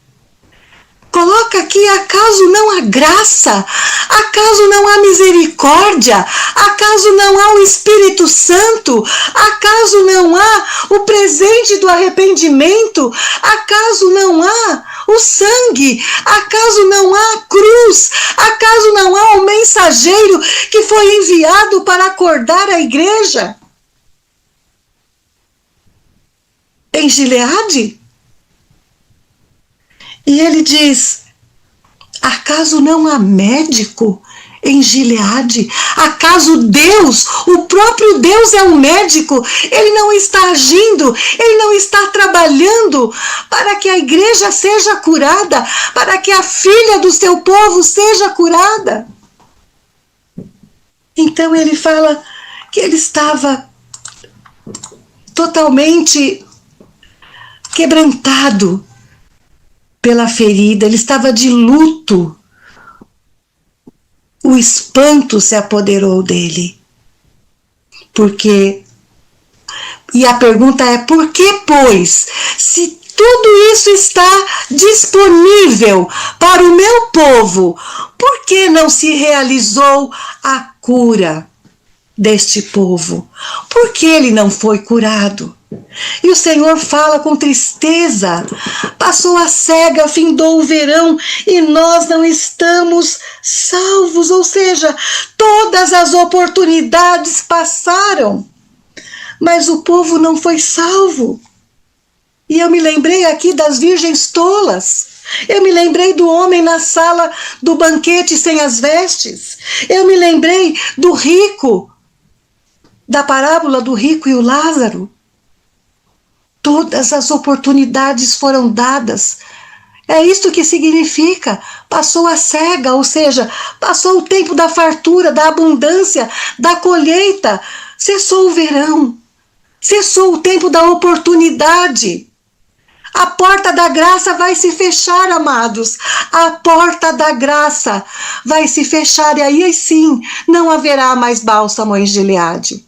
Speaker 3: Coloca aqui: acaso não há graça? Acaso não há misericórdia? Acaso não há o Espírito Santo? Acaso não há o presente do arrependimento? Acaso não há o sangue? Acaso não há a cruz? Acaso não há o mensageiro que foi enviado para acordar a igreja? Em Gileade? E ele diz: acaso não há médico em Gileade? Acaso Deus, o próprio Deus é um médico? Ele não está agindo, ele não está trabalhando para que a igreja seja curada, para que a filha do seu povo seja curada? Então ele fala que ele estava totalmente quebrantado pela ferida, ele estava de luto. O espanto se apoderou dele. E a pergunta é: por que, pois, se tudo isso está disponível para o meu povo, por que não se realizou a cura deste povo? Por que ele não foi curado? E o Senhor fala com tristeza: passou a cega, findou o verão e nós não estamos salvos. Ou seja, todas as oportunidades passaram, mas o povo não foi salvo. E eu me lembrei aqui das virgens tolas. Eu me lembrei do homem na sala do banquete sem as vestes. Eu me lembrei do rico, da parábola do rico e o Lázaro. Todas as oportunidades foram dadas. É isto que significa: passou a cega, ou seja, passou o tempo da fartura, da abundância, da colheita. Cessou o verão, cessou o tempo da oportunidade. A porta da graça vai se fechar, amados. A porta da graça vai se fechar, e aí sim não haverá mais bálsamo em Gileade.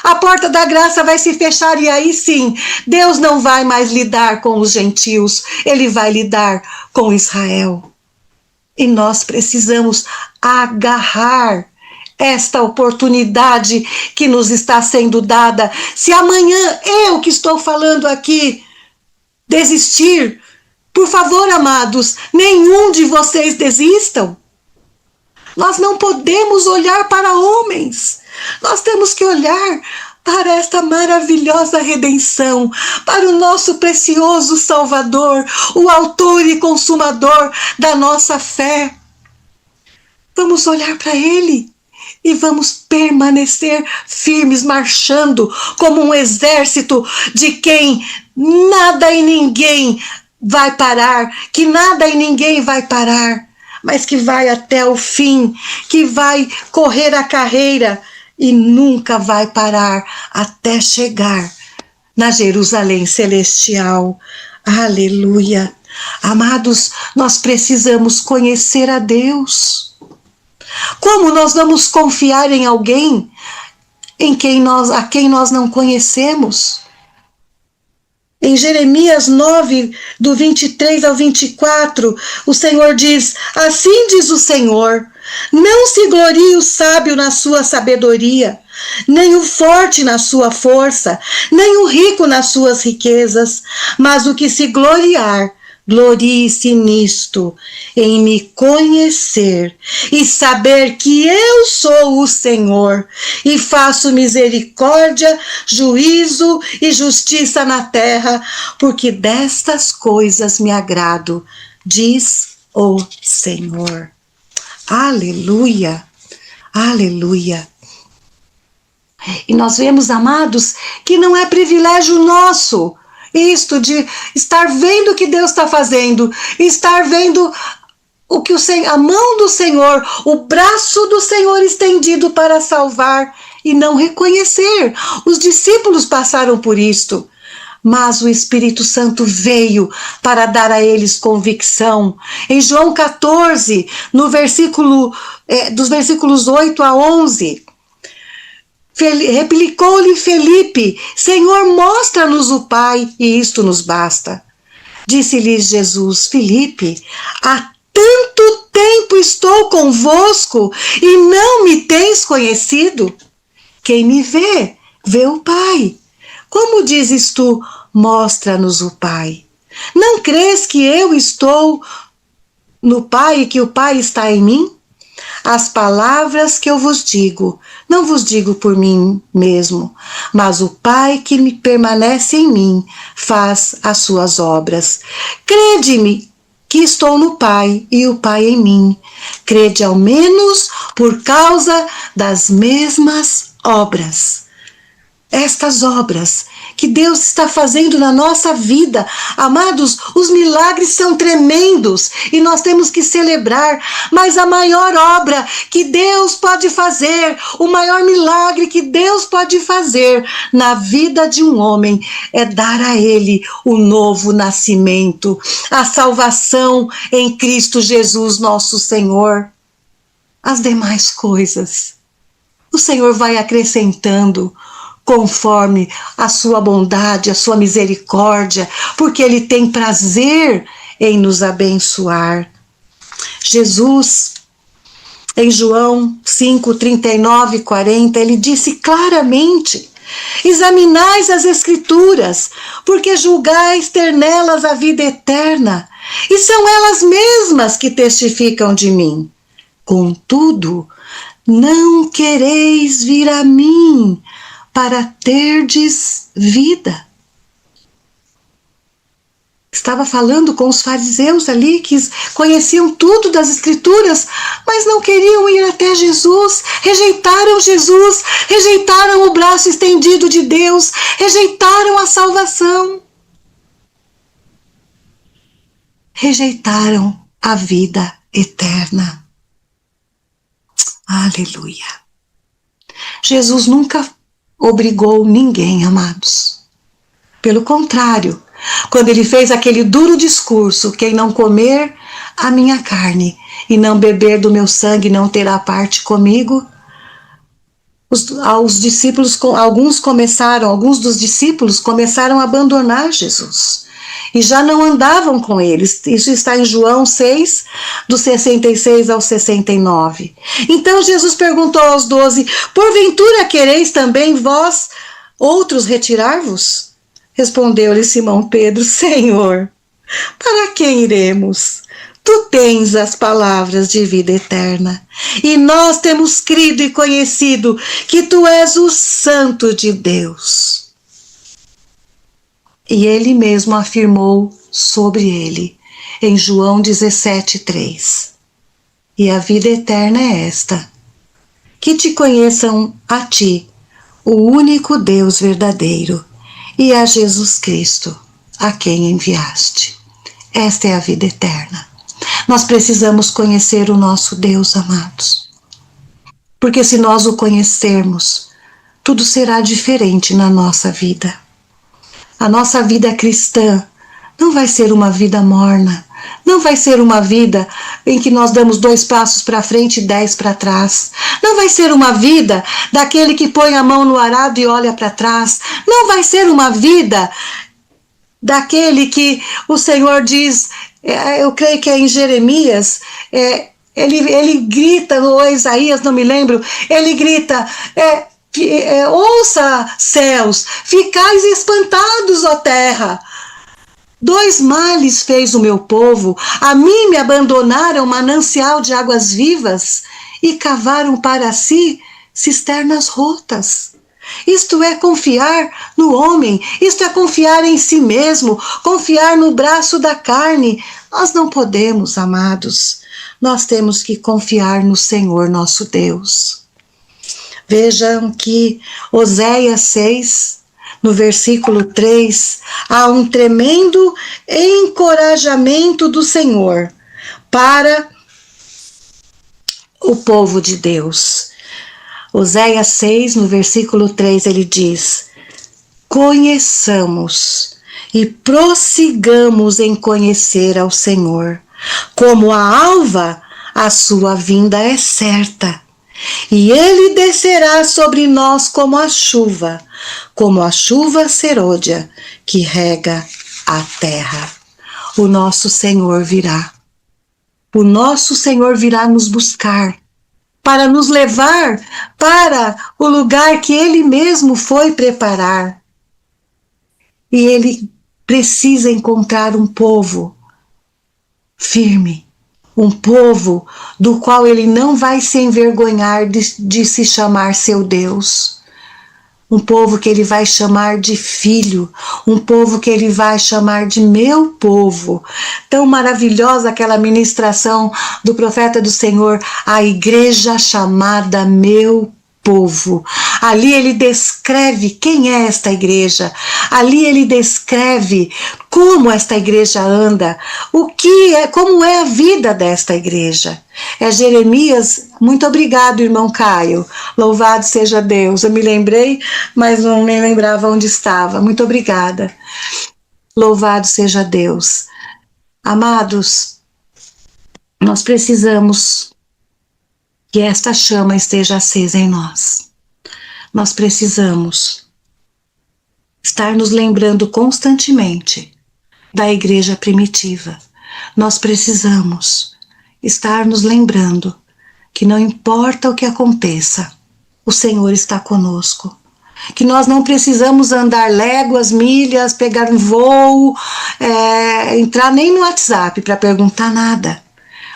Speaker 3: A porta da graça vai se fechar, e aí sim Deus não vai mais lidar com os gentios, ele vai lidar com Israel. E nós precisamos agarrar esta oportunidade que nos está sendo dada. Se amanhã eu que estou falando aqui desistir, por favor, amados, nenhum de vocês desistam. Nós não podemos olhar para homens. Nós temos que olhar para esta maravilhosa redenção, para o nosso precioso Salvador, o autor e consumador da nossa fé. Vamos olhar para Ele e vamos permanecer firmes, marchando como um exército de quem nada e ninguém vai parar, que nada e ninguém vai parar, mas que vai até o fim, que vai correr a carreira e nunca vai parar até chegar na Jerusalém celestial. Aleluia! Amados, nós precisamos conhecer a Deus. Como nós vamos confiar em alguém a quem nós não conhecemos? Em Jeremias 9, do 23 ao 24, o Senhor diz: assim diz o Senhor, não se glorie o sábio na sua sabedoria, nem o forte na sua força, nem o rico nas suas riquezas, mas o que se gloriar, glorie-se nisto, em me conhecer e saber que eu sou o Senhor e faço misericórdia, juízo e justiça na terra, porque destas coisas me agrado, diz o Senhor. Aleluia, aleluia. E nós vemos, amados, que não é privilégio nosso isto de estar vendo o que Deus está fazendo, estar vendo o que a mão do Senhor, o braço do Senhor estendido para salvar e não reconhecer. Os discípulos passaram por isto, mas o Espírito Santo veio para dar a eles convicção. Em João 14, dos versículos 8 a 11, replicou-lhe Felipe: Senhor, mostra-nos o Pai, e isto nos basta. Disse-lhes Jesus: Felipe, há tanto tempo estou convosco e não me tens conhecido? Quem me vê, vê o Pai. Como dizes tu, mostra-nos o Pai? Não crês que eu estou no Pai e que o Pai está em mim? As palavras que eu vos digo, não vos digo por mim mesmo, mas o Pai que me permanece em mim faz as suas obras. Crede-me que estou no Pai e o Pai em mim. Crede ao menos por causa das mesmas obras. Estas obras que Deus está fazendo na nossa vida, amados, os milagres são tremendos e nós temos que celebrar, mas a maior obra que Deus pode fazer, o maior milagre que Deus pode fazer na vida de um homem é dar a ele o novo nascimento, a salvação em Cristo Jesus, nosso Senhor. As demais coisas, o Senhor vai acrescentando conforme a sua bondade, a sua misericórdia, porque Ele tem prazer em nos abençoar. Jesus, em João 5, 39 e 40, Ele disse claramente: examinais as Escrituras, porque julgais ter nelas a vida eterna, e são elas mesmas que testificam de mim. Contudo, não quereis vir a mim, para terdes vida. Estava falando com os fariseus ali, que conheciam tudo das Escrituras, mas não queriam ir até Jesus, rejeitaram Jesus, rejeitaram o braço estendido de Deus, rejeitaram a salvação, rejeitaram a vida eterna. Aleluia. Jesus nunca obrigou ninguém, amados. Pelo contrário, quando ele fez aquele duro discurso: quem não comer a minha carne e não beber do meu sangue não terá parte comigo, alguns dos discípulos começaram a abandonar Jesus e já não andavam com eles. Isso está em João 6, do 66 ao 69. Então Jesus perguntou aos 12: porventura quereis também vós outros retirar-vos? Respondeu-lhe Simão Pedro: Senhor, para quem iremos? Tu tens as palavras de vida eterna, e nós temos crido e conhecido que tu és o Santo de Deus. E ele mesmo afirmou sobre ele, em João 17, 3. E a vida eterna é esta: que te conheçam a ti, o único Deus verdadeiro, e a Jesus Cristo, a quem enviaste. Esta é a vida eterna. Nós precisamos conhecer o nosso Deus, amados. Porque se nós o conhecermos, tudo será diferente na nossa vida. A nossa vida cristã não vai ser uma vida morna, não vai ser uma vida em que nós damos 2 passos para frente e 10 para trás. Não vai ser uma vida daquele que põe a mão no arado e olha para trás. Não vai ser uma vida daquele que o Senhor diz, eu creio que é em Jeremias, ele grita, ou Isaías, não me lembro, ele grita, ouça céus, ficais espantados, ó terra. 2 males fez o meu povo, a mim me abandonaram manancial de águas vivas e cavaram para si cisternas rotas. Isto é confiar no homem, isto é confiar em si mesmo, confiar no braço da carne. Nós não podemos, amados, nós temos que confiar no Senhor nosso Deus. Vejam que Oséias 6, no versículo 3, há um tremendo encorajamento do Senhor para o povo de Deus. Oséias 6, no versículo 3, ele diz: conheçamos e prossigamos em conhecer ao Senhor. Como a alva, a sua vinda é certa, e ele descerá sobre nós como a chuva serôdia que rega a terra. O nosso Senhor virá. O nosso Senhor virá nos buscar, para nos levar para o lugar que Ele mesmo foi preparar. E Ele precisa encontrar um povo firme, um povo do qual Ele não vai se envergonhar de se chamar seu Deus. Um povo que Ele vai chamar de filho, um povo que Ele vai chamar de meu povo. Tão maravilhosa aquela ministração do profeta do Senhor, a igreja chamada meu povo. Ali ele descreve quem é esta igreja, ali ele descreve como esta igreja anda, como é a vida desta igreja. É Jeremias, muito obrigado, irmão Caio, louvado seja Deus. Eu me lembrei, mas não me lembrava onde estava. Muito obrigada. Louvado seja Deus. Amados, nós precisamos que esta chama esteja acesa em nós. Nós precisamos estar nos lembrando constantemente da igreja primitiva. Nós precisamos estar nos lembrando que não importa o que aconteça, o Senhor está conosco. Que nós não precisamos andar léguas, milhas, pegar um voo, entrar nem no WhatsApp para perguntar nada.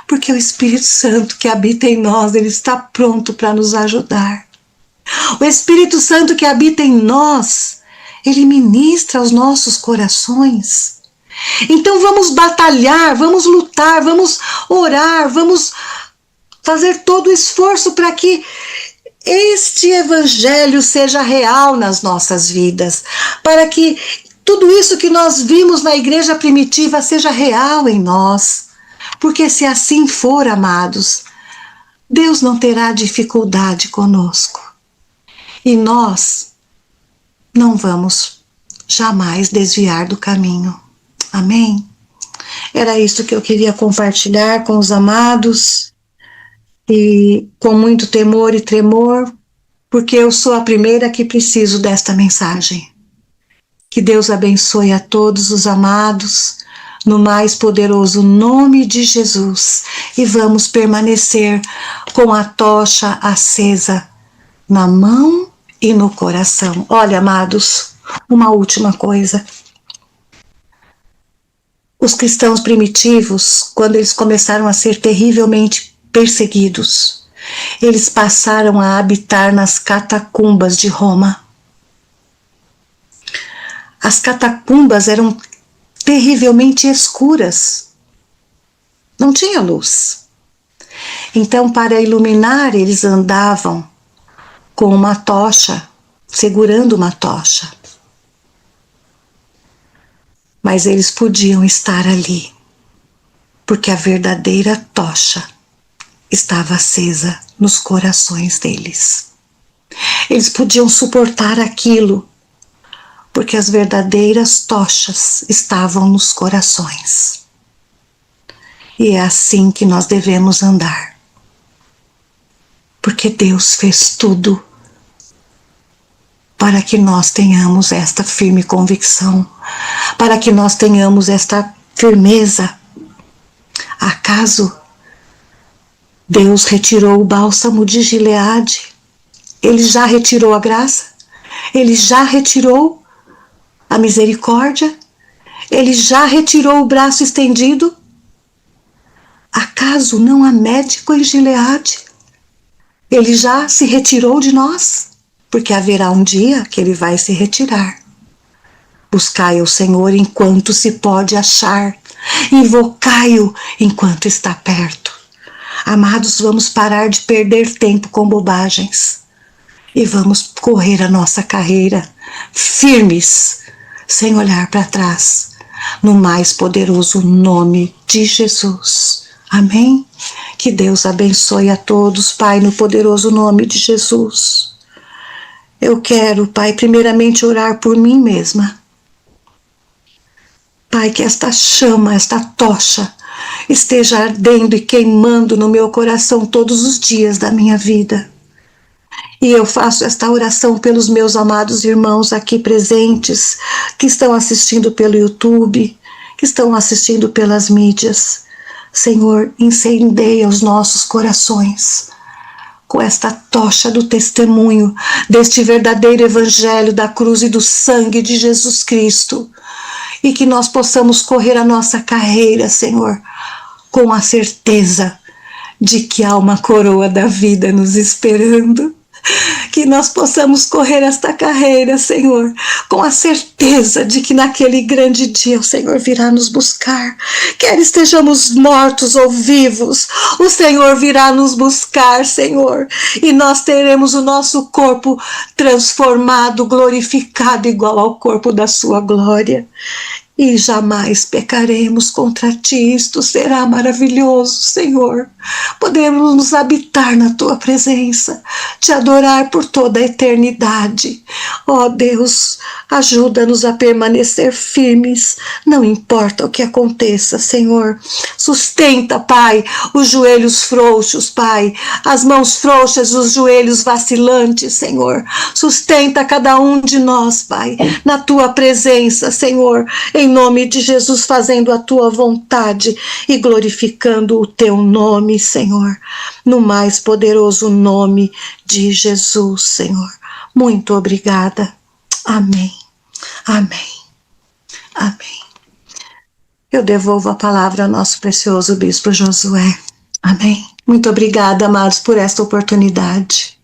Speaker 3: Porque o Espírito Santo que habita em nós, ele está pronto para nos ajudar. O Espírito Santo que habita em nós, ele ministra aos nossos corações. Então vamos batalhar, vamos lutar, vamos orar, vamos fazer todo o esforço para que este evangelho seja real nas nossas vidas, para que tudo isso que nós vimos na igreja primitiva seja real em nós. Porque se assim for, amados, Deus não terá dificuldade conosco. E nós não vamos jamais desviar do caminho. Amém? Era isso que eu queria compartilhar com os amados, e com muito temor e tremor, porque eu sou a primeira que preciso desta mensagem. Que Deus abençoe a todos os amados, no mais poderoso nome de Jesus, e vamos permanecer com a tocha acesa na mão e no coração. Olha, amados, uma última coisa. Os cristãos primitivos, quando eles começaram a ser terrivelmente perseguidos, eles passaram a habitar nas catacumbas de Roma. As catacumbas eram terrivelmente escuras. Não tinha luz. Então, para iluminar, eles andavam com uma tocha, segurando uma tocha. Mas eles podiam estar ali, porque a verdadeira tocha estava acesa nos corações deles. Eles podiam suportar aquilo, porque as verdadeiras tochas estavam nos corações. E é assim que nós devemos andar. Porque Deus fez tudo para que nós tenhamos esta firme convicção, para que nós tenhamos esta firmeza. Acaso Deus retirou o bálsamo de Gileade? Ele já retirou a graça? Ele já retirou a misericórdia? Ele já retirou o braço estendido? Acaso não há médico em Gileade? Ele já se retirou de nós? Porque haverá um dia que ele vai se retirar. Buscai o Senhor enquanto se pode achar. Invocai-o enquanto está perto. Amados, vamos parar de perder tempo com bobagens. E vamos correr a nossa carreira firmes, sem olhar para trás, no mais poderoso nome de Jesus. Amém? Que Deus abençoe a todos, Pai, no poderoso nome de Jesus. Eu quero, Pai, primeiramente orar por mim mesma. Pai, que esta chama, esta tocha, esteja ardendo e queimando no meu coração todos os dias da minha vida. E eu faço esta oração pelos meus amados irmãos aqui presentes, que estão assistindo pelo YouTube, que estão assistindo pelas mídias. Senhor, incendeia os nossos corações com esta tocha do testemunho deste verdadeiro evangelho da cruz e do sangue de Jesus Cristo. E que nós possamos correr a nossa carreira, Senhor, com a certeza de que há uma coroa da vida nos esperando. Que nós possamos correr esta carreira, Senhor, com a certeza de que naquele grande dia o Senhor virá nos buscar. Quer estejamos mortos ou vivos, o Senhor virá nos buscar, Senhor, e nós teremos o nosso corpo transformado, glorificado, igual ao corpo da sua glória. E jamais pecaremos contra ti. Isto será maravilhoso, Senhor. Podemos nos habitar na tua presença, te adorar por toda a eternidade. Ó Deus, ajuda-nos a permanecer firmes, não importa o que aconteça, Senhor. Sustenta, Pai, os joelhos frouxos, Pai, as mãos frouxas, os joelhos vacilantes, Senhor. Sustenta cada um de nós, Pai, na tua presença, Senhor, em nome de Jesus, fazendo a tua vontade e glorificando o teu nome, Senhor, no mais poderoso nome de Jesus, Senhor. Muito obrigada. Amém. Amém. Amém. Eu devolvo a palavra ao nosso precioso bispo Josué. Amém. Muito obrigada, amados, por esta oportunidade.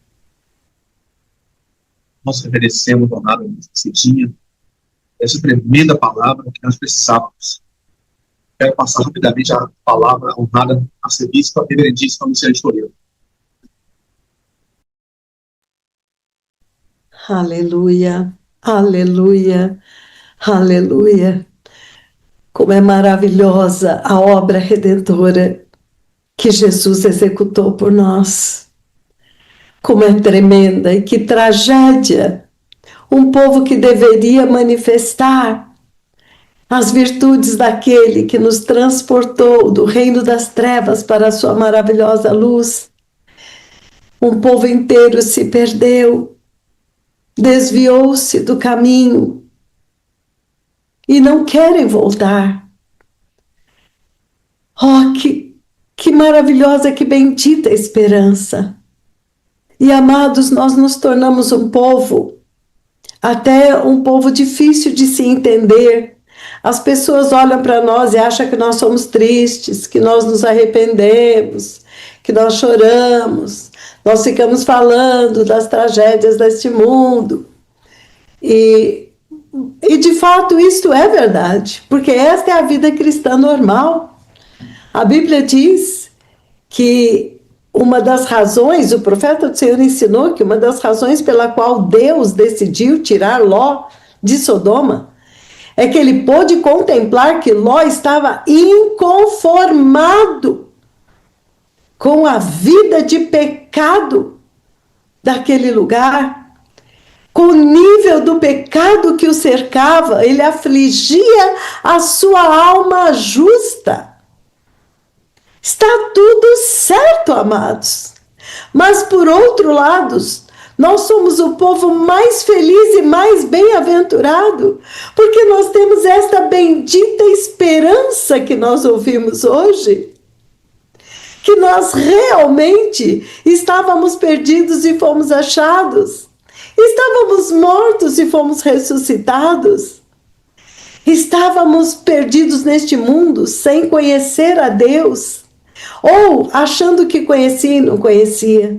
Speaker 2: Nós agradecemos, honrada, nesse dia, essa tremenda palavra que nós precisávamos. Quero passar rapidamente a palavra honrada a ser bispa, reverendíssima Luciana Estoril.
Speaker 1: Aleluia, aleluia, aleluia. Como é maravilhosa a obra redentora que Jesus executou por nós. Como é tremenda e que tragédia. Um povo que deveria manifestar as virtudes daquele que nos transportou do reino das trevas para a sua maravilhosa luz. Um povo inteiro se perdeu, desviou-se do caminho e não querem voltar. Oh, que maravilhosa, que bendita esperança! E amados, nós nos tornamos um povo, até um povo difícil de se entender. As pessoas olham para nós e acham que nós somos tristes, que nós nos arrependemos, que nós choramos, nós ficamos falando das tragédias deste mundo. E de fato isso é verdade, porque esta é a vida cristã normal. A Bíblia diz que uma das razões, o profeta do Senhor ensinou que uma das razões pela qual Deus decidiu tirar Ló de Sodoma é que ele pôde contemplar que Ló estava inconformado com a vida de pecado daquele lugar, com o nível do pecado que o cercava. Ele afligia a sua alma justa. Está tudo certo, amados. Mas, por outro lado, nós somos o povo mais feliz e mais bem-aventurado, porque nós temos esta bendita esperança que nós ouvimos hoje, que nós realmente estávamos perdidos e fomos achados, estávamos mortos e fomos ressuscitados, estávamos perdidos neste mundo sem conhecer a Deus, ou achando que conhecia e não conhecia.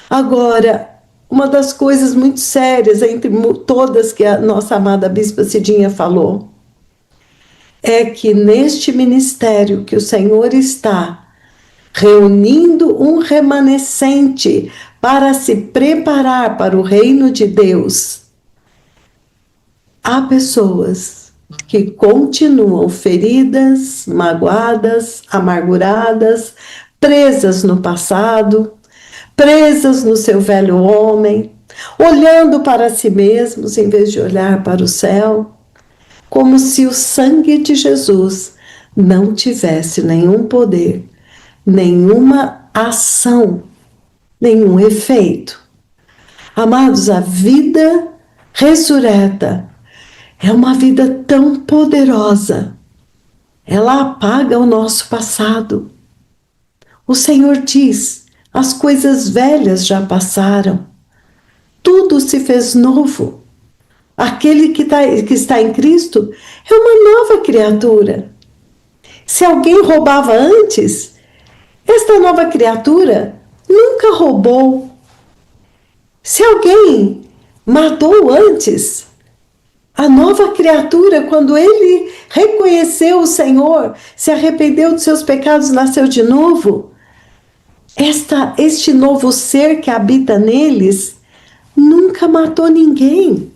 Speaker 1: Agora, uma das coisas muito sérias, entre todas que a nossa amada Bispa Cidinha falou, é que neste ministério que o Senhor está reunindo um remanescente para se preparar para o reino de Deus, há pessoas que continuam feridas, magoadas, amarguradas, presas no passado, presas no seu velho homem, olhando para si mesmos em vez de olhar para o céu, como se o sangue de Jesus não tivesse nenhum poder, nenhuma ação, nenhum efeito. Amados, a vida ressurreta é uma vida tão poderosa. Ela apaga o nosso passado. O Senhor diz: as coisas velhas já passaram, tudo se fez novo. Aquele que está em Cristo é uma nova criatura. Se alguém roubava antes, esta nova criatura nunca roubou. Se alguém matou antes, a nova criatura, quando ele reconheceu o Senhor, se arrependeu dos seus pecados, nasceu de novo, este novo ser que habita neles nunca matou ninguém.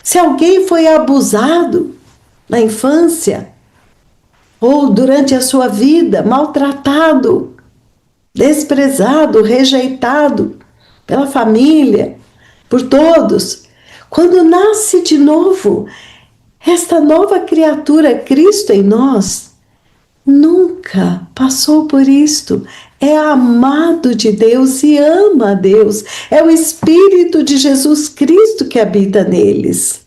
Speaker 1: Se alguém foi abusado na infância ou durante a sua vida, maltratado, desprezado, rejeitado pela família, por todos, quando nasce de novo, esta nova criatura, Cristo em nós, nunca passou por isto. É amado de Deus e ama a Deus. É o Espírito de Jesus Cristo que habita neles.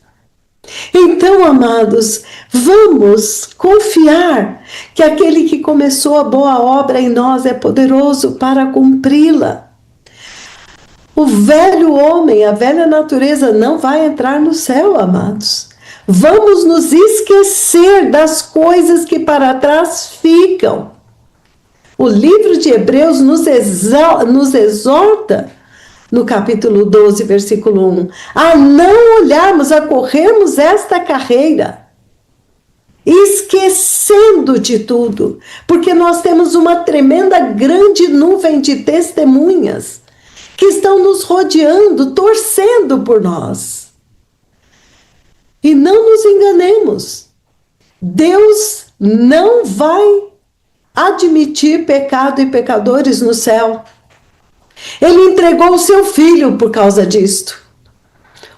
Speaker 1: Então, amados, vamos confiar que aquele que começou a boa obra em nós é poderoso para cumpri-la. O velho homem, a velha natureza não vai entrar no céu, amados. Vamos nos esquecer das coisas que para trás ficam. O livro de Hebreus nos exorta, no capítulo 12, versículo 1, a não olharmos, a corrermos esta carreira, esquecendo de tudo, porque nós temos uma tremenda grande nuvem de testemunhas que estão nos rodeando, torcendo por nós. E não nos enganemos, Deus não vai admitir pecado e pecadores no céu. Ele entregou o seu filho por causa disto.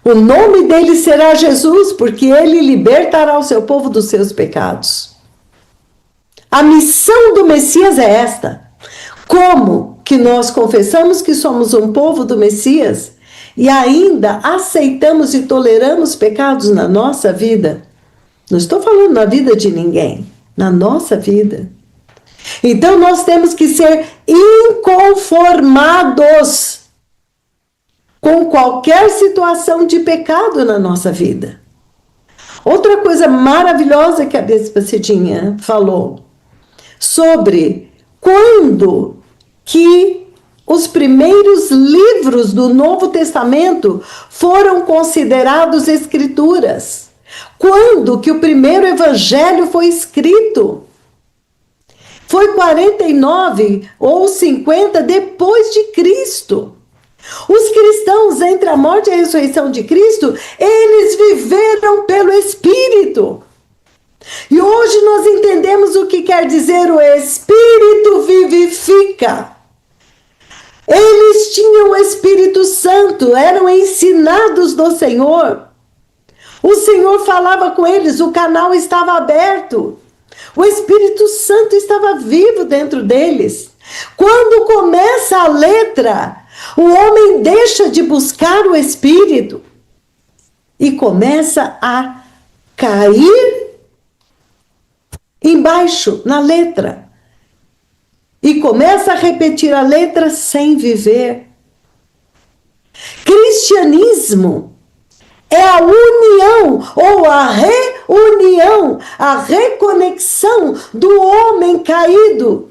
Speaker 1: O nome dele será Jesus, porque ele libertará o seu povo dos seus pecados. A missão do Messias é esta. Como que nós confessamos que somos um povo do Messias e ainda aceitamos e toleramos pecados na nossa vida? Não estou falando na vida de ninguém, na nossa vida. Então nós temos que ser inconformados com qualquer situação de pecado na nossa vida. Outra coisa maravilhosa que a Bispa Cidinha falou sobre quando que os primeiros livros do Novo Testamento foram considerados escrituras. Quando que o primeiro evangelho foi escrito? Foi 49 ou 50 depois de Cristo. Os cristãos, entre a morte e a ressurreição de Cristo, eles viveram pelo Espírito. E hoje nós entendemos o que quer dizer o Espírito vivifica. Eles tinham o Espírito Santo, eram ensinados do Senhor. O Senhor falava com eles, o canal estava aberto. O Espírito Santo estava vivo dentro deles. Quando começa a letra, o homem deixa de buscar o Espírito e começa a cair embaixo, na letra. E começa a repetir a letra sem viver. Cristianismo é a união ou a reunião, a reconexão do homem caído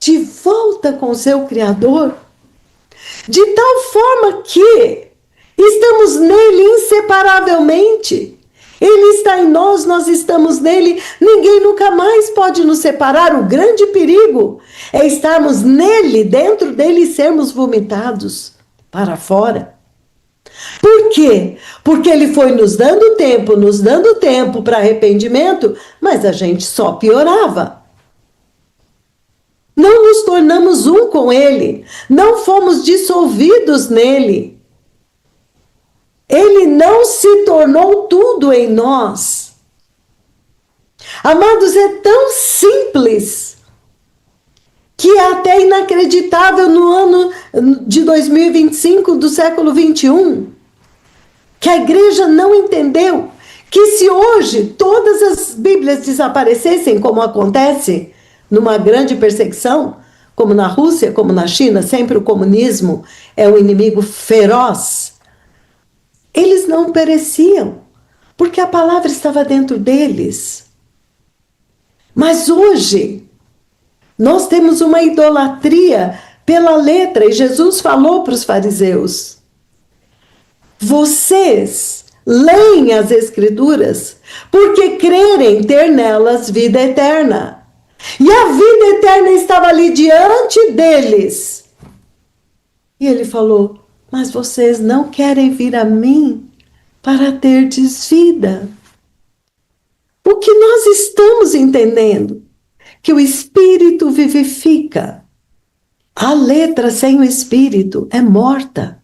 Speaker 1: de volta com seu Criador, de tal forma que estamos nele inseparavelmente. Ele está em nós, nós estamos nele, ninguém nunca mais pode nos separar. O grande perigo é estarmos nele, dentro dele, e sermos vomitados para fora. Por quê? Porque ele foi nos dando tempo para arrependimento, mas a gente só piorava. Não nos tornamos um com ele, não fomos dissolvidos nele. Ele não se tornou tudo em nós. Amados, é tão simples que é até inacreditável no ano de 2025, do século 21, que a igreja não entendeu que se hoje todas as Bíblias desaparecessem, como acontece numa grande perseguição, como na Rússia, como na China, sempre o comunismo é um inimigo feroz. Eles não pereciam, porque a palavra estava dentro deles. Mas hoje, nós temos uma idolatria pela letra, e Jesus falou para os fariseus: vocês leem as Escrituras porque crerem ter nelas vida eterna. E a vida eterna estava ali diante deles. E ele falou: mas vocês não querem vir a mim para terdes vida. O que nós estamos entendendo? Que o Espírito vivifica. A letra sem o Espírito é morta.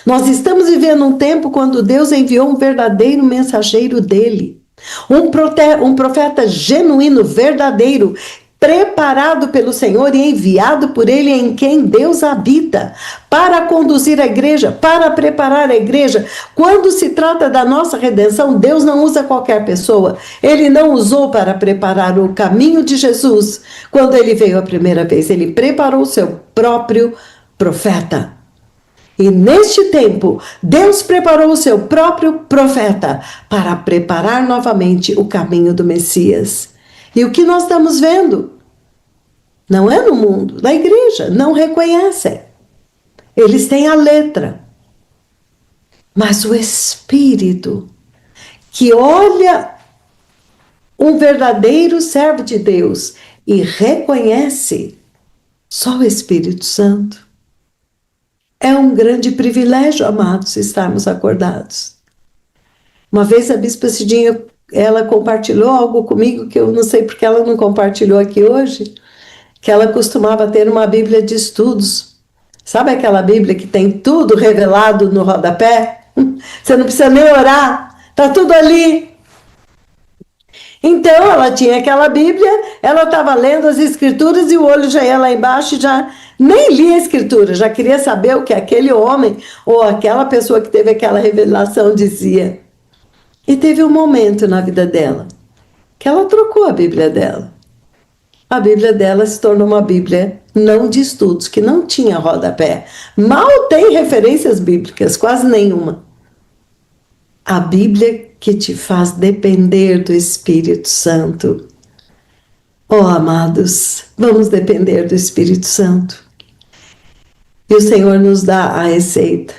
Speaker 1: Nós estamos vivendo um tempo quando Deus enviou um verdadeiro mensageiro dele. Um profeta genuíno, verdadeiro, preparado pelo Senhor e enviado por ele, em quem Deus habita, para conduzir a igreja, para preparar a igreja. Quando se trata da nossa redenção, Deus não usa qualquer pessoa. Ele não usou para preparar o caminho de Jesus. Quando ele veio a primeira vez, ele preparou o seu próprio profeta. E neste tempo, Deus preparou o seu próprio profeta para preparar novamente o caminho do Messias. E o que nós estamos vendo? Não é no mundo, na igreja, não reconhecem. Eles têm a letra. Mas o Espírito, que olha um verdadeiro servo de Deus e reconhece, só o Espírito Santo. É um grande privilégio, amados, estarmos acordados. Uma vez a Bispa Cidinha, ela compartilhou algo comigo que eu não sei porque ela não compartilhou aqui hoje, que ela costumava ter uma Bíblia de estudos. Sabe aquela Bíblia que tem tudo revelado no rodapé? Você não precisa nem orar, está tudo ali. Então, ela tinha aquela Bíblia, ela estava lendo as Escrituras e o olho já ia lá embaixo e já nem lia a Escritura, já queria saber o que aquele homem ou aquela pessoa que teve aquela revelação dizia. E teve um momento na vida dela que ela trocou a Bíblia dela. A Bíblia dela se tornou uma Bíblia não de estudos, que não tinha rodapé. Mal tem referências bíblicas, quase nenhuma. A Bíblia que te faz depender do Espírito Santo. Oh, amados, vamos depender do Espírito Santo. E o Senhor nos dá a receita.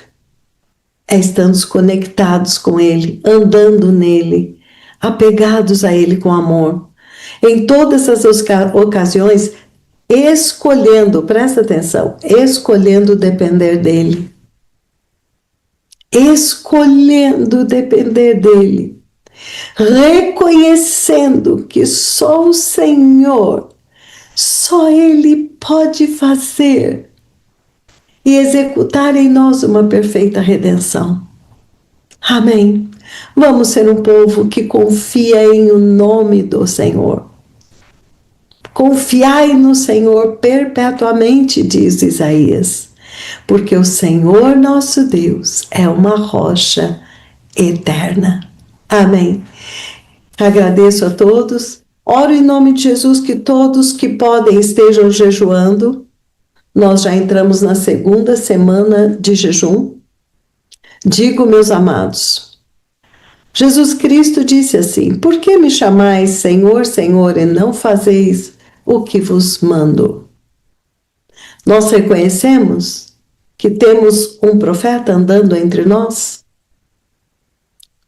Speaker 1: É estando conectados com Ele, andando nele, apegados a Ele com amor. em todas as ocasiões, escolhendo, presta atenção, escolhendo depender dele. Escolhendo depender dele. Reconhecendo que só o Senhor, só Ele pode fazer e executar em nós uma perfeita redenção. Amém. Vamos ser um povo que confia em o nome do Senhor. Confiai no Senhor perpetuamente, diz Isaías, porque o Senhor nosso Deus é uma rocha eterna. Amém. Agradeço a todos. Oro em nome de Jesus que todos que podem estejam jejuando. Nós já entramos na segunda semana de jejum. Digo, meus amados, Jesus Cristo disse assim: por que me chamais Senhor, Senhor, e não fazeis o que vos mando? Nós reconhecemos que temos um profeta andando entre nós,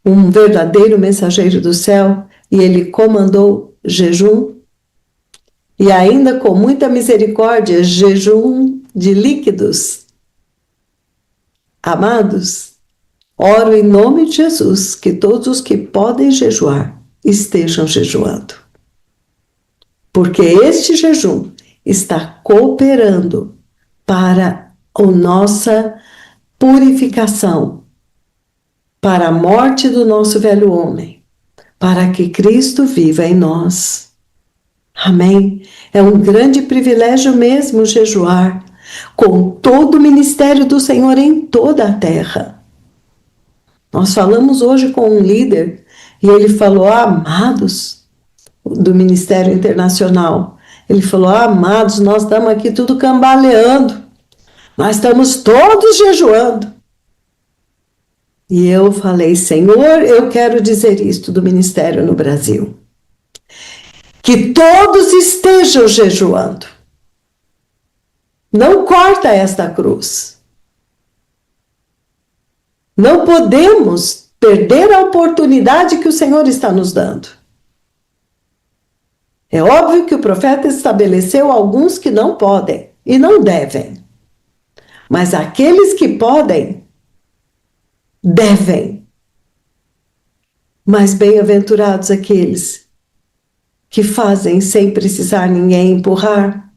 Speaker 1: um verdadeiro mensageiro do céu, e ele comandou jejum, e ainda com muita misericórdia, jejum de líquidos. Amados, oro em nome de Jesus que todos os que podem jejuar estejam jejuando, porque este jejum está cooperando para a nossa purificação, para a morte do nosso velho homem, para que Cristo viva em nós. Amém? É um grande privilégio mesmo jejuar, com todo o ministério do Senhor em toda a terra. Nós falamos hoje com um líder, e ele falou: amados, do Ministério Internacional, ele falou: amados, nós estamos aqui tudo cambaleando, nós estamos todos jejuando. E eu falei: Senhor, eu quero dizer isto do ministério no Brasil, que todos estejam jejuando. Não corta esta cruz. Não podemos perder a oportunidade que o Senhor está nos dando. É óbvio que o profeta estabeleceu alguns que não podem e não devem. Mas aqueles que podem, devem. Mas bem-aventurados aqueles que fazem sem precisar ninguém empurrar,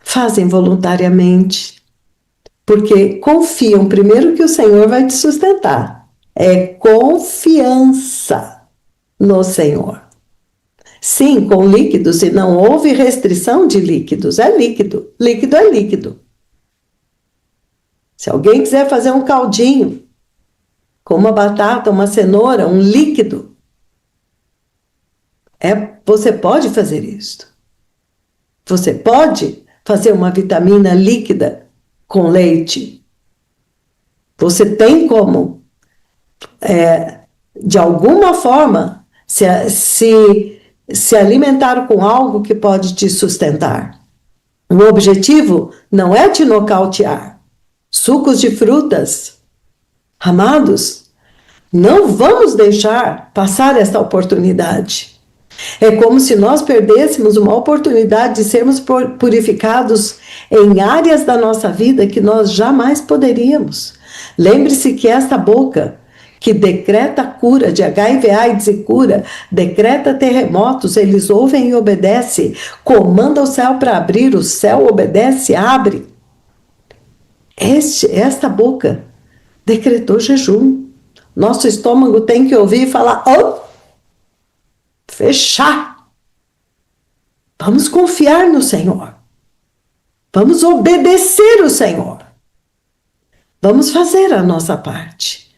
Speaker 1: fazem voluntariamente, porque confiam primeiro que o Senhor vai te sustentar. É confiança no Senhor. Sim, com líquidos, e não houve restrição de líquidos, é líquido. Líquido é líquido. Se alguém quiser fazer um caldinho com uma batata, uma cenoura, um líquido, você pode fazer isso. Você pode fazer uma vitamina líquida com leite. Você tem como, de alguma forma, se alimentar com algo que pode te sustentar. O objetivo não é te nocautear. Sucos de frutas. Amados, não vamos deixar passar esta oportunidade. É como se nós perdêssemos uma oportunidade de sermos purificados em áreas da nossa vida que nós jamais poderíamos. Lembre-se que esta boca que decreta cura de HIV, AIDS e cura, decreta terremotos, eles ouvem e obedecem, comanda o céu para abrir, o céu obedece, abre. Esta boca decretou jejum. Nosso estômago tem que ouvir e falar: oh, fechar. Vamos confiar no Senhor. Vamos obedecer o Senhor. Vamos fazer a nossa parte.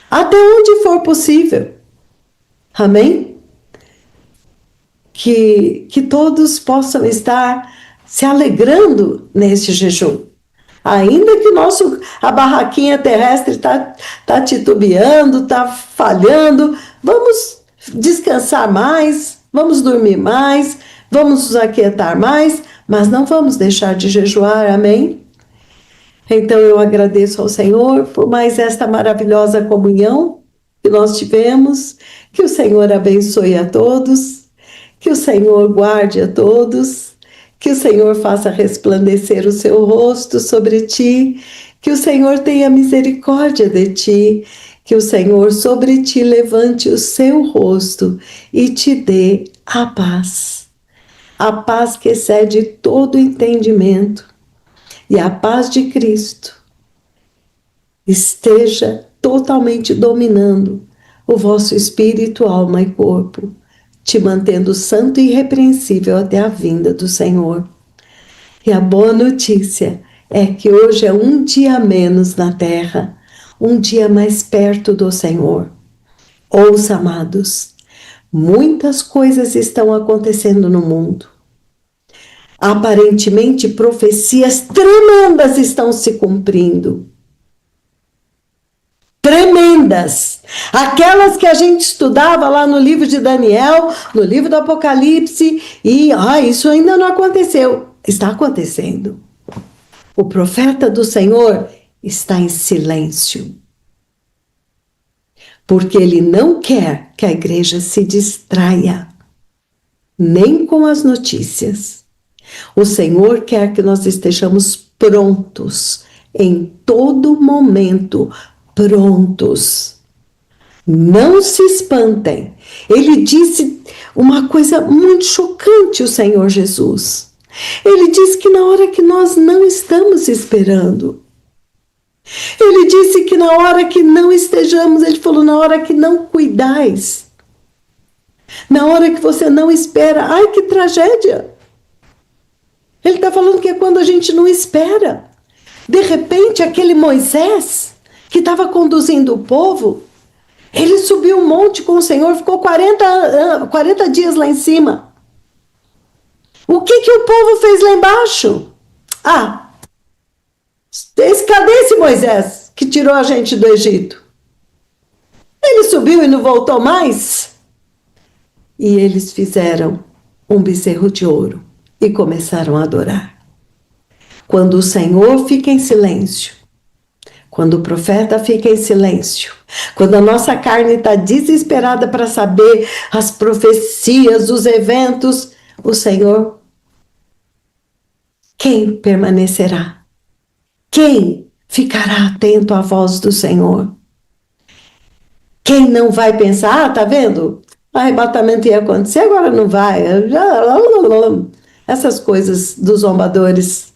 Speaker 1: Até onde for possível. Amém? Que todos possam estar se alegrando neste jejum. Ainda que a barraquinha terrestre tá titubeando, está falhando, vamos descansar mais, vamos dormir mais, vamos nos aquietar mais, mas não vamos deixar de jejuar, amém? Então eu agradeço ao Senhor por mais esta maravilhosa comunhão que nós tivemos, que o Senhor abençoe a todos, Que o Senhor guarde a todos, que o Senhor faça resplandecer o seu rosto sobre ti, que o Senhor tenha misericórdia de ti, que o Senhor sobre ti levante o seu rosto e te dê a paz que excede todo entendimento, e a paz de Cristo esteja totalmente dominando o vosso espírito, alma e corpo, te mantendo santo e irrepreensível até a vinda do Senhor. E a boa notícia é que hoje é um dia a menos na terra, um dia mais perto do Senhor. Ouça, amados, muitas coisas estão acontecendo no mundo. Aparentemente, profecias tremendas estão se cumprindo. Tremendas. Aquelas que a gente estudava lá no livro de Daniel, no livro do Apocalipse, e isso ainda não aconteceu. Está acontecendo. O profeta do Senhor está em silêncio. Porque ele não quer que a igreja se distraia, nem com as notícias. O Senhor quer que nós estejamos prontos, em todo momento, prontos. Não se espantem. Ele disse uma coisa muito chocante, o Senhor Jesus. Ele disse que na hora que nós não estamos esperando, ele disse que na hora que não estejamos, ele falou, na hora que não cuidais, na hora que você não espera, ai que tragédia. Ele está falando que é quando a gente não espera. De repente, aquele Moisés, que estava conduzindo o povo, ele subiu um monte com o Senhor, ficou 40 dias lá em cima. O que o povo fez lá embaixo? Cadê esse Moisés que tirou a gente do Egito? Ele subiu e não voltou mais? E eles fizeram um bezerro de ouro e começaram a adorar. Quando o Senhor fica em silêncio, quando o profeta fica em silêncio, quando a nossa carne está desesperada para saber as profecias, os eventos, o Senhor, quem permanecerá? Quem ficará atento à voz do Senhor? Quem não vai pensar, tá vendo? O arrebatamento ia acontecer, agora não vai. Essas coisas dos zombadores.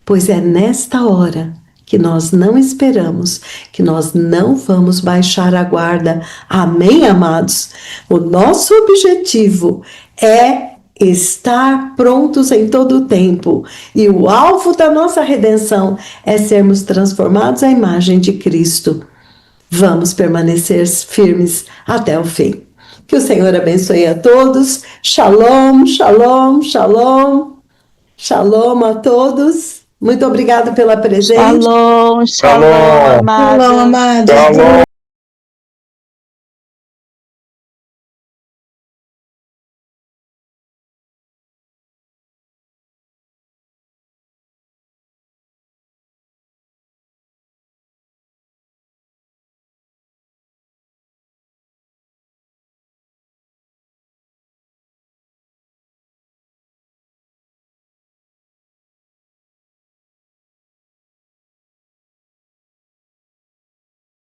Speaker 1: Pois é nesta hora que nós não esperamos, que nós não vamos baixar a guarda. Amém, amados? O nosso objetivo é estar prontos em todo o tempo. E o alvo da nossa redenção é sermos transformados à imagem de Cristo. Vamos permanecer firmes até o fim. Que o Senhor abençoe a todos. Shalom, shalom, shalom. Shalom a todos. Muito obrigada pela presença.
Speaker 4: Shalom, shalom,
Speaker 3: Shalom,
Speaker 4: amados.
Speaker 3: amados.
Speaker 5: Shalom.